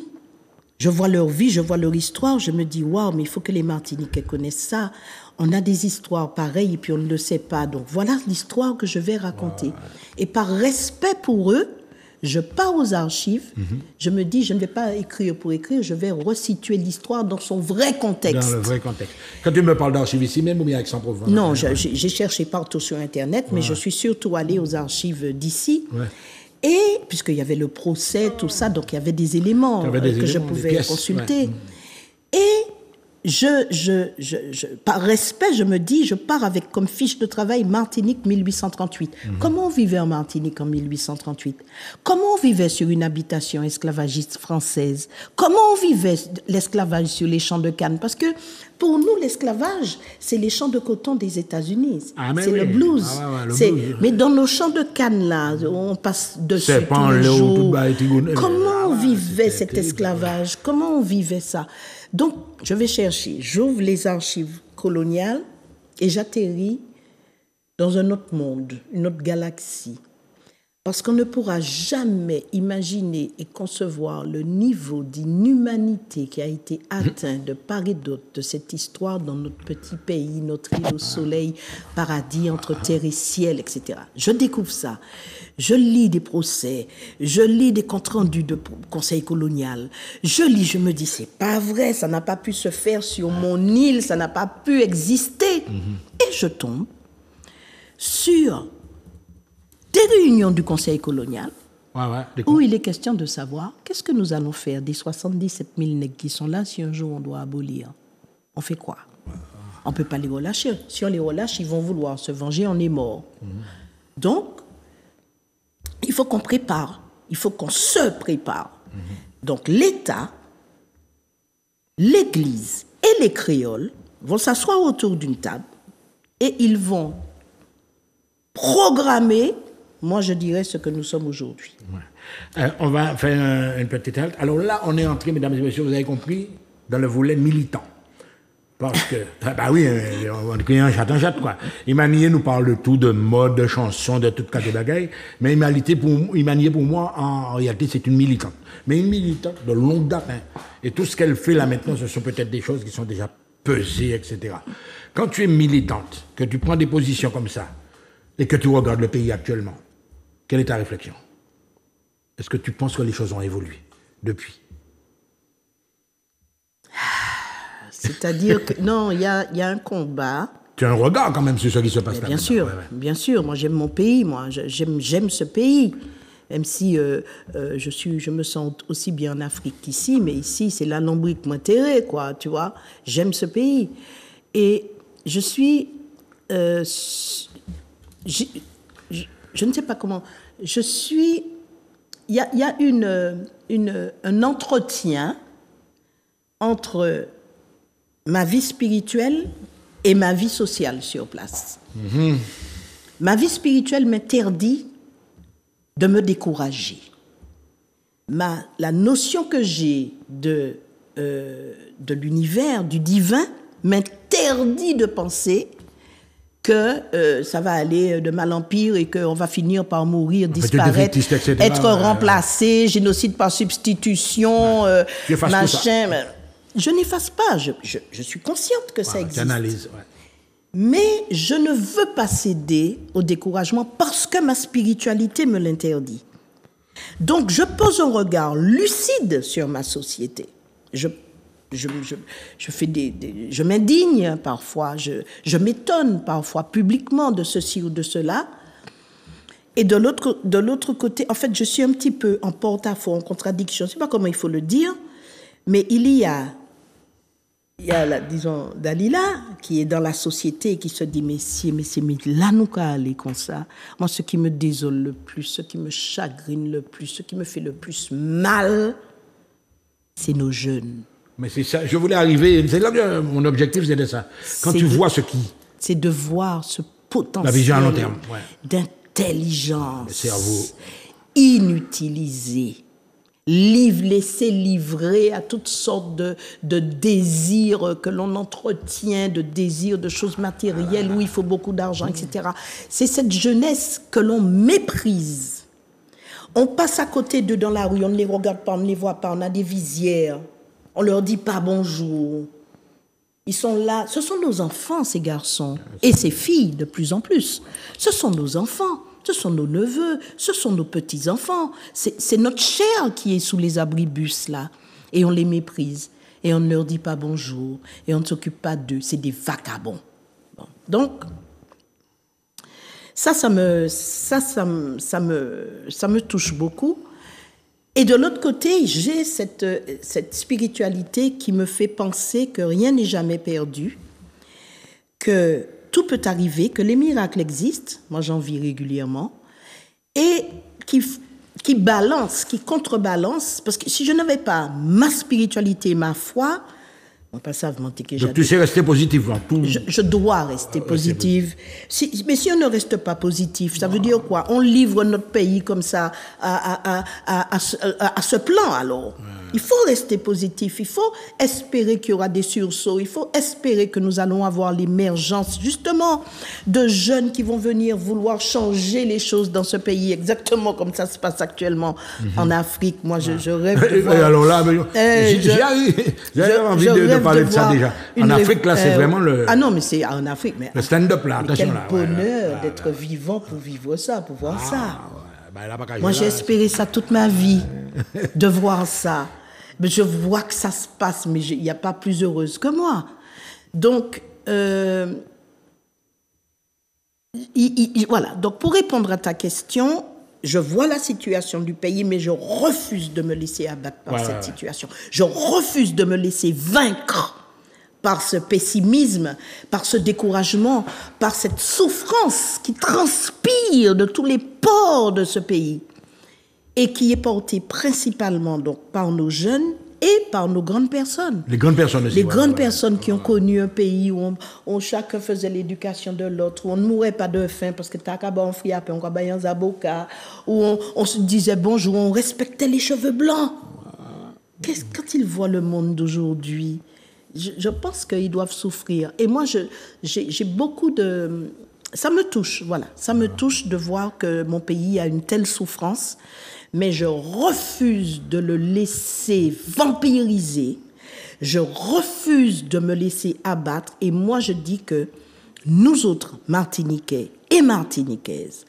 je vois leur vie, je vois leur histoire, je me dis, waouh, mais il faut que les Martiniquais connaissent ça. On a des histoires pareilles et puis on ne le sait pas. Donc voilà l'histoire que je vais raconter. Et par respect pour eux, je pars aux archives, je me dis, je ne vais pas écrire pour écrire, je vais resituer l'histoire dans son vrai contexte. Dans le vrai contexte. Quand tu me parles d'archives ici même ou bien avec Aix-en-Provence? Non, j'ai cherché partout sur Internet, mais je suis surtout allée aux archives d'ici. Ouais. Et puisqu'il y avait le procès, tout ça, donc il y avait des éléments que je pouvais consulter. Ouais. Et par respect, je me dis, je pars avec comme fiche de travail Martinique 1838. Comment on vivait en Martinique en 1838? Comment on vivait sur une habitation esclavagiste française? Comment on vivait l'esclavage sur les champs de canne? Parce que pour nous, l'esclavage, c'est les champs de coton des États-Unis. C'est le blues. Blues. Mais dans nos champs de canne, là, on passe dessus tous les jours. Comment on vivait cet esclavage? Comment on vivait ça? Donc, je vais chercher, j'ouvre les archives coloniales et j'atterris dans un autre monde, une autre galaxie. Parce qu'on ne pourra jamais imaginer et concevoir le niveau d'inhumanité qui a été atteint de part et d'autre de cette histoire dans notre petit pays, notre île au soleil, paradis entre terre et ciel, etc. Je découvre ça. Je lis des procès, je lis des comptes rendus de conseil colonial. Je lis, je me dis, c'est pas vrai, ça n'a pas pu se faire sur mon île, ça n'a pas pu exister. Et je tombe sur des réunions du conseil colonial où il est question de savoir qu'est-ce que nous allons faire des 77 000 nègres qui sont là si un jour on doit abolir. On fait quoi? On ne peut pas les relâcher. Si on les relâche, ils vont vouloir se venger, on est mort. Donc, il faut qu'on prépare, il faut qu'on se prépare. Donc l'État, l'Église et les créoles vont s'asseoir autour d'une table et ils vont programmer, moi je dirais, ce que nous sommes aujourd'hui. On va faire une petite halte. Alors là, on est entré, mesdames et messieurs, vous avez compris, dans le volet militant. Parce que, bah oui, on crée un chat, quoi. Imanier nous parle de tout, de mode, de chansons, de toute cas de bagailles. Mais Imanier, pour moi, en réalité, c'est une militante. Mais une militante de longue date. Hein. Et tout ce qu'elle fait là maintenant, ce sont peut-être des choses qui sont déjà pesées, etc. Quand tu es militante, que tu prends des positions comme ça, et que tu regardes le pays actuellement, quelle est ta réflexion? Est-ce que tu penses que les choses ont évolué depuis? C'est-à-dire que, non, il y a un combat. Tu as un regard quand même sur ce qui se passe là. Bien sûr, bien sûr. Moi, j'aime mon pays, j'aime ce pays. Même si je me sens aussi bien en Afrique qu'ici, mais ici, c'est la lombrique m'intéresse, quoi, tu vois. J'aime ce pays. Et je suis... je ne sais pas comment... Je suis... Il y a un entretien entre ma vie spirituelle et ma vie sociale sur place. Ma vie spirituelle m'interdit de me décourager. La notion que j'ai de l'univers, du divin, m'interdit de penser que ça va aller de mal en pire et qu'on va finir par mourir, disparaître, être remplacé, génocide par substitution, machin. Je n'efface pas, je suis consciente que ça existe. J'analyse, Mais je ne veux pas céder au découragement parce que ma spiritualité me l'interdit. Donc, je pose un regard lucide sur ma société. Je m'indigne parfois, je m'étonne parfois publiquement de ceci ou de cela. Et de l'autre côté, en fait, je suis un petit peu en porte-à-faux, en contradiction. Je ne sais pas comment il faut le dire, mais il y a disons, Dalila, qui est dans la société et qui se dit, mais là, nous qu'à aller comme ça. Moi, ce qui me désole le plus, ce qui me chagrine le plus, ce qui me fait le plus mal, c'est nos jeunes. Mais c'est ça, je voulais arriver, c'est là que mon objectif, c'était ça. Quand tu vois ce qui... C'est de voir ce potentiel... La vision à long terme, d'intelligence... Le cerveau... inutilisé. Laisser livrer à toutes sortes de désirs que l'on entretient, de désirs de choses matérielles où il faut beaucoup d'argent, etc. C'est cette jeunesse que l'on méprise. On passe à côté d'eux dans la rue, on ne les regarde pas, on ne les voit pas, on a des visières, on ne leur dit pas bonjour. Ils sont là, ce sont nos enfants, ces garçons, et ces filles de plus en plus. Ce sont nos enfants. Ce sont nos neveux, ce sont nos petits-enfants. C'est notre chair qui est sous les abribus, là. Et on les méprise. Et on ne leur dit pas bonjour. Et on ne s'occupe pas d'eux. C'est des vagabonds. Bon. Donc, ça me touche beaucoup. Et de l'autre côté, j'ai cette spiritualité qui me fait penser que rien n'est jamais perdu, que tout peut arriver, que les miracles existent, moi j'en vis régulièrement, et qui balance, qui contrebalance, parce que si je n'avais pas ma spiritualité, ma foi, on pas ça que donc tu sais rester positif. Je dois rester positive. Mais si on ne reste pas positif, ça veut dire quoi? On livre notre pays comme ça à ce plan alors. Il faut rester positif, il faut espérer qu'il y aura des sursauts, il faut espérer que nous allons avoir l'émergence justement de jeunes qui vont venir vouloir changer les choses dans ce pays, exactement comme ça se passe actuellement en Afrique. Moi, je rêve de voir... Alors là, j'ai envie de parler de ça déjà. En Afrique, là, c'est vraiment le... Ah non, mais c'est en Afrique. Mais le stand-up, là, attention. Quel bonheur d'être vivant pour vivre ça, pour voir ça. Moi, j'ai espéré ça toute ma vie, de voir ça. Mais je vois que ça se passe, mais il n'y a pas plus heureuse que moi. Donc, voilà. Donc, pour répondre à ta question, je vois la situation du pays, mais je refuse de me laisser abattre par cette situation. Je refuse de me laisser vaincre par ce pessimisme, par ce découragement, par cette souffrance qui transpire de tous les pores de ce pays et qui est portée principalement donc, par nos jeunes et par nos grandes personnes. Les grandes personnes aussi. Les grandes personnes qui ont connu un pays où chacun faisait l'éducation de l'autre, où on ne mourait pas de faim parce que t'as qu'à bon friapé, on qu'à un zaboka, où on se disait bonjour, on respectait les cheveux blancs. Quand ils voient le monde d'aujourd'hui, je pense qu'ils doivent souffrir. Et moi, j'ai beaucoup de... Ça me touche, voilà. Ça me touche de voir que mon pays a une telle souffrance, mais je refuse de le laisser vampiriser. Je refuse de me laisser abattre. Et moi, je dis que nous autres, Martiniquais et Martiniquaises,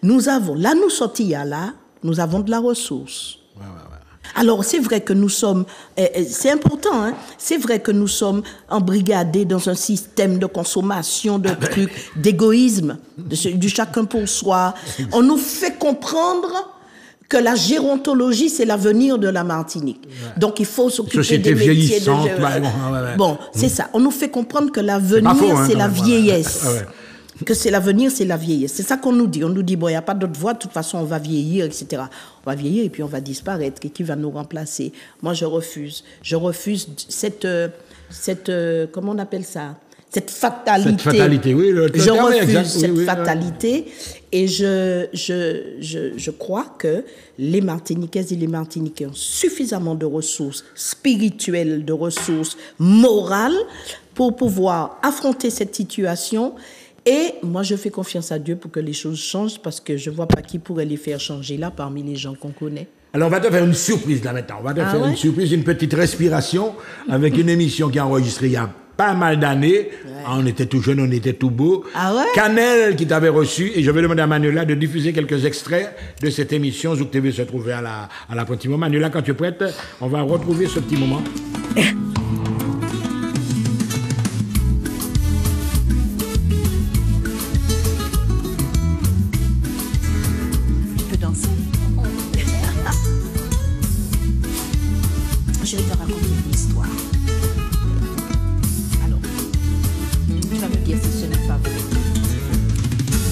nous avons de la ressource. Alors, c'est vrai que nous sommes, c'est important, hein, c'est vrai que nous sommes embrigadés dans un système de consommation, de trucs, d'égoïsme, du chacun pour soi. On nous fait comprendre que la gérontologie, c'est l'avenir de la Martinique. Donc, il faut s'occuper des métiers de... Bon, c'est ça. On nous fait comprendre que l'avenir, c'est la vieillesse. que c'est l'avenir, c'est la vieillesse. C'est ça qu'on nous dit. On nous dit, bon, il n'y a pas d'autre voie, de toute façon, on va vieillir, etc. On va vieillir et puis on va disparaître. Et qui va nous remplacer? Moi, je refuse. Je refuse cette comment on appelle ça? Cette fatalité. Cette fatalité, oui. Je refuse cette fatalité. Et je crois que les Martiniquaises et les Martiniquais ont suffisamment de ressources spirituelles, de ressources morales pour pouvoir affronter cette situation. Et moi, je fais confiance à Dieu pour que les choses changent parce que je ne vois pas qui pourrait les faire changer là parmi les gens qu'on connaît. Alors, on va te faire une surprise là maintenant. On va te faire une surprise, une petite respiration avec une émission qui est enregistrée il y a pas mal d'années. On était tout jeunes, on était tout beaux. Ah ouais? Canel qui t'avait reçu. Et je vais demander à Manuela de diffuser quelques extraits de cette émission. Zouk TV se trouvait à la petit moment. Manuela, quand tu es prête, on va retrouver ce petit moment. Je vais te raconter une histoire. Alors, tu vas me dire si ce n'est pas vrai.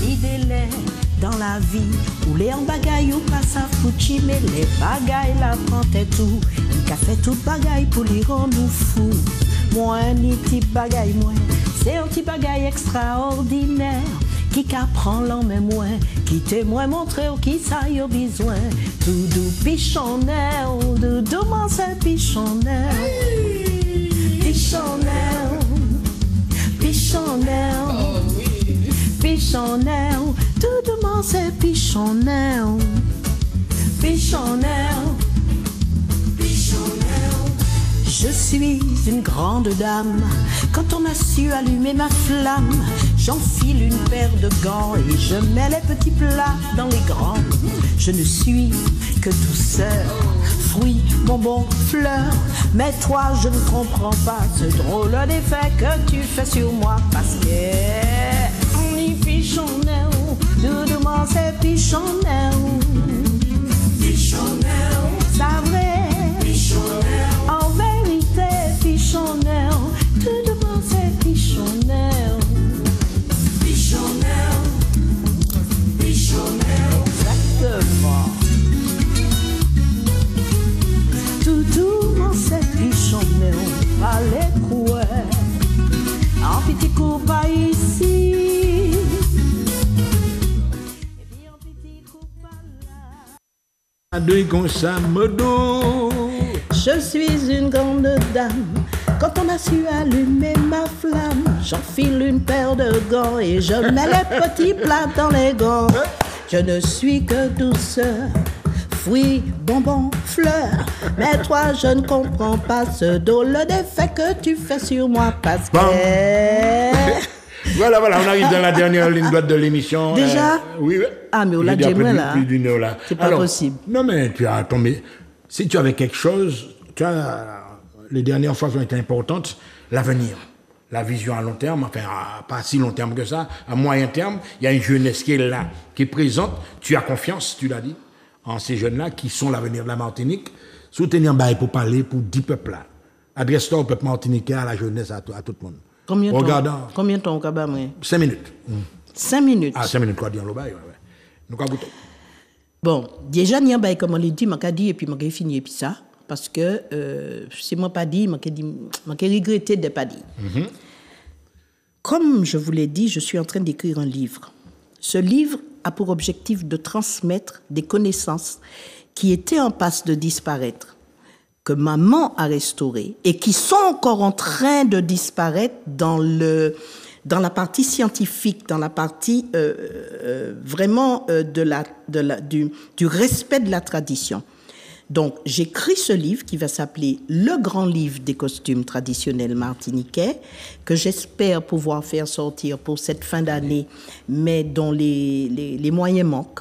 L'idée est dans la vie où les en bagaille ou pas ça fouchi, mais les bagailles la prend tout. Il qu'a fait toute bagaille pour les rendre fous. Moi, ni petit bagaille, moi, c'est un petit bagaille extraordinaire. Qui qu'apprend l'en même moins, qui témoin montrer ou qui ça y a besoin. Tout doux pichonnel, doudou m'en c'est pichonnel. Pichonnel, pichonnel, pichonnel, tout doux m'en c'est pichonnel. Pichonnel, pichonnel. Je suis une grande dame, quand on a su allumer ma flamme, j'enfile une paire de gants et je mets les petits plats dans les grands. Je ne suis que douceur, fruits, bonbons, fleurs. Mais toi, je ne comprends pas ce drôle d'effet que tu fais sur moi. Parce que on y pichonnel, doudouement c'est pichonnel. Pichonnel, c'est vrai. Pichonnel. En vérité, pichonnel, doudouement c'est pichonnel. Pichonnel, pichonnel, exactement. Tout doucement c'est pichonnel, pas les couets. En petit coup pas ici. Et puis en petit coup pas là. De comme ça, modo. Je suis une grande dame. Quand on a su allumer ma flamme, j'enfile une paire de gants et je mets les petits plats dans les gants. Je ne suis que douceur, fruits, bonbons, fleurs. Mais toi, je ne comprends pas ce drôle d'effet que tu fais sur moi parce que... Voilà, on arrive dans la dernière ligne droite de l'émission. Déjà oui. Ah, mais on l'a déjà là. Plus d'une heure là. C'est pas possible. Non, mais tu as tombé. Si tu avais quelque chose, tu as... Les dernières fois ont été importantes, l'avenir, la vision à long terme, enfin pas à si long terme que ça, à moyen terme, il y a une jeunesse qui est là, qui est présente, tu as confiance, tu l'as dit, en ces jeunes-là qui sont l'avenir de la Martinique, soutenir bail pour parler pour 10 peuples là. Adresse-toi au peuple martiniquais, à la jeunesse, à tout le monde. Combien de temps au cabas, moi? 5 minutes. 5 minutes. Ah, 5 minutes, quoi, dire le bail, ouais. Nous, quoi, goûter. Bon, déjà, n'y a bail, comme on l'a dit, m'a dit, et puis m'a fini, et puis ça. Parce que si moi pas dit, m'a regretté de pas dire. Comme je vous l'ai dit, je suis en train d'écrire un livre. Ce livre a pour objectif de transmettre des connaissances qui étaient en passe de disparaître, que maman a restaurées et qui sont encore en train de disparaître dans la partie scientifique, dans la partie vraiment du respect de la tradition. Donc, j'écris ce livre qui va s'appeler « Le grand livre des costumes traditionnels martiniquais » que j'espère pouvoir faire sortir pour cette fin d'année, mais dont les moyens manquent.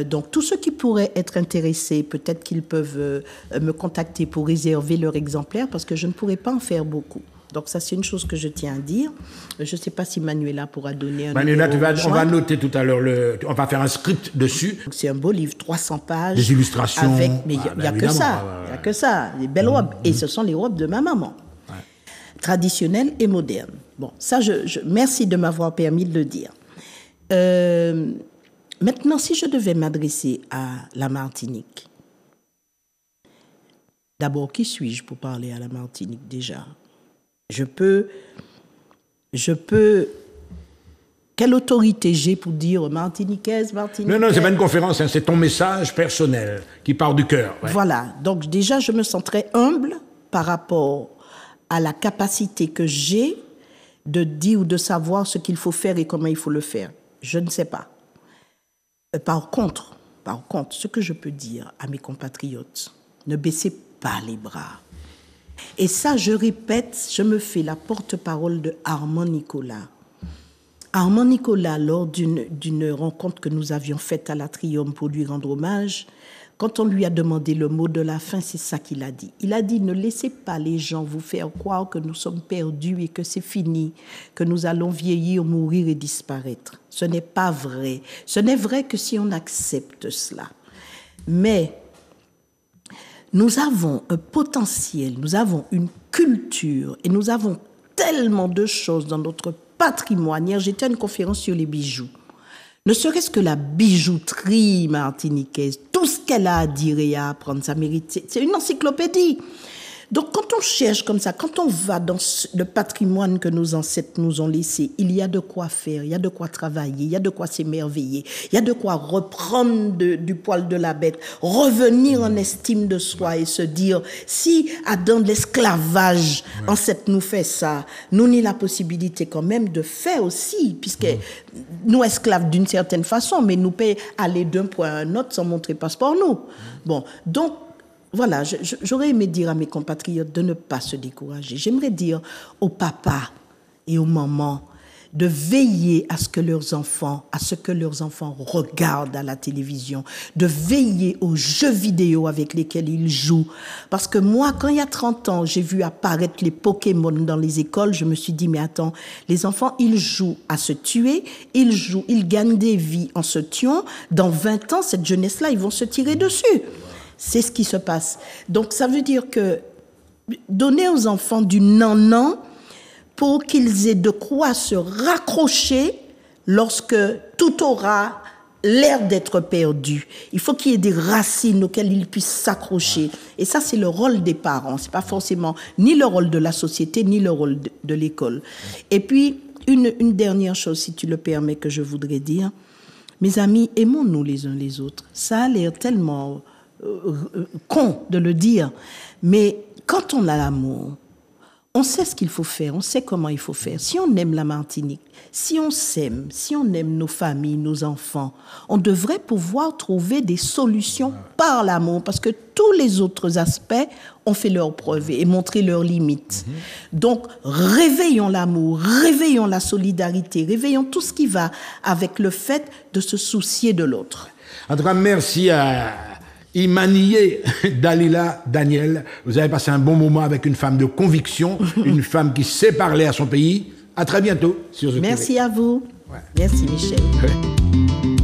Donc, tous ceux qui pourraient être intéressés, peut-être qu'ils peuvent me contacter pour réserver leur exemplaire parce que je ne pourrais pas en faire beaucoup. Donc ça, c'est une chose que je tiens à dire. Je ne sais pas si Manuela pourra donner un Manuela, on va noter tout à l'heure, on va faire un script dessus. C'est un beau livre, 300 pages. Des illustrations. Mais il n'y a que ça, il n'y a que ça, des belles robes. Et ce sont les robes de ma maman. traditionnelle et moderne. Bon, ça, merci de m'avoir permis de le dire. Maintenant, si je devais m'adresser à la Martinique, d'abord, qui suis-je pour parler à la Martinique déjà? Je peux... Quelle autorité j'ai pour dire Martiniquaise, Martiniquaise? Non, c'est pas une conférence, hein, c'est ton message personnel qui part du cœur. Ouais. Voilà, donc déjà, je me sens très humble par rapport à la capacité que j'ai de dire ou de savoir ce qu'il faut faire et comment il faut le faire. Je ne sais pas. Par contre, ce que je peux dire à mes compatriotes, ne baissez pas les bras. Et ça, je répète, je me fais la porte-parole de Armand Nicolas. Armand Nicolas, lors d'une rencontre que nous avions faite à l'Atrium pour lui rendre hommage, quand on lui a demandé le mot de la fin, c'est ça qu'il a dit. Il a dit, ne laissez pas les gens vous faire croire que nous sommes perdus et que c'est fini, que nous allons vieillir, mourir et disparaître. Ce n'est pas vrai. Ce n'est vrai que si on accepte cela. Mais nous avons un potentiel, nous avons une culture et nous avons tellement de choses dans notre patrimoine. Hier, j'étais à une conférence sur les bijoux. Ne serait-ce que la bijouterie martiniquaise, tout ce qu'elle a à dire et à apprendre, ça mérite. C'est une encyclopédie. Donc, quand on cherche comme ça, quand on va dans le patrimoine que nos ancêtres nous ont laissé, il y a de quoi faire, il y a de quoi travailler, il y a de quoi s'émerveiller, il y a de quoi reprendre du poil de la bête, revenir en estime de soi et se dire, si Adam de l'esclavage, ancêtre nous fait ça, nous n'y la possibilité quand même de faire aussi, puisque nous esclaves d'une certaine façon, mais nous payons aller d'un point à un autre sans montrer passeport nous. Bon, donc, voilà, j'aurais aimé dire à mes compatriotes de ne pas se décourager. J'aimerais dire aux papas et aux mamans de veiller à ce que leurs enfants regardent à la télévision, de veiller aux jeux vidéo avec lesquels ils jouent. Parce que moi, quand il y a 30 ans, j'ai vu apparaître les Pokémon dans les écoles, je me suis dit, mais attends, les enfants, ils jouent à se tuer, ils gagnent des vies en se tuant. Dans 20 ans, cette jeunesse-là, ils vont se tirer dessus. C'est ce qui se passe. Donc, ça veut dire que donner aux enfants du nan-nan pour qu'ils aient de quoi se raccrocher lorsque tout aura l'air d'être perdu. Il faut qu'il y ait des racines auxquelles ils puissent s'accrocher. Et ça, c'est le rôle des parents. C'est pas forcément ni le rôle de la société, ni le rôle de l'école. Et puis, une dernière chose, si tu le permets, que je voudrais dire. Mes amis, aimons-nous les uns les autres. Ça a l'air tellement... con de le dire, mais quand on a l'amour, on sait ce qu'il faut faire, on sait comment il faut faire. Si on aime la Martinique, si on s'aime, si on aime nos familles, nos enfants, on devrait pouvoir trouver des solutions par l'amour, parce que tous les autres aspects ont fait leurs preuves et montré leurs limites. Donc, réveillons l'amour, réveillons la solidarité, réveillons tout ce qui va avec le fait de se soucier de l'autre. En tout cas, merci à Imanié Dalila Daniel. Vous avez passé un bon moment avec une femme de conviction, une femme qui sait parler à son pays. À très bientôt sur The Merci TV. à vous. Ouais. Merci Michel. Ouais.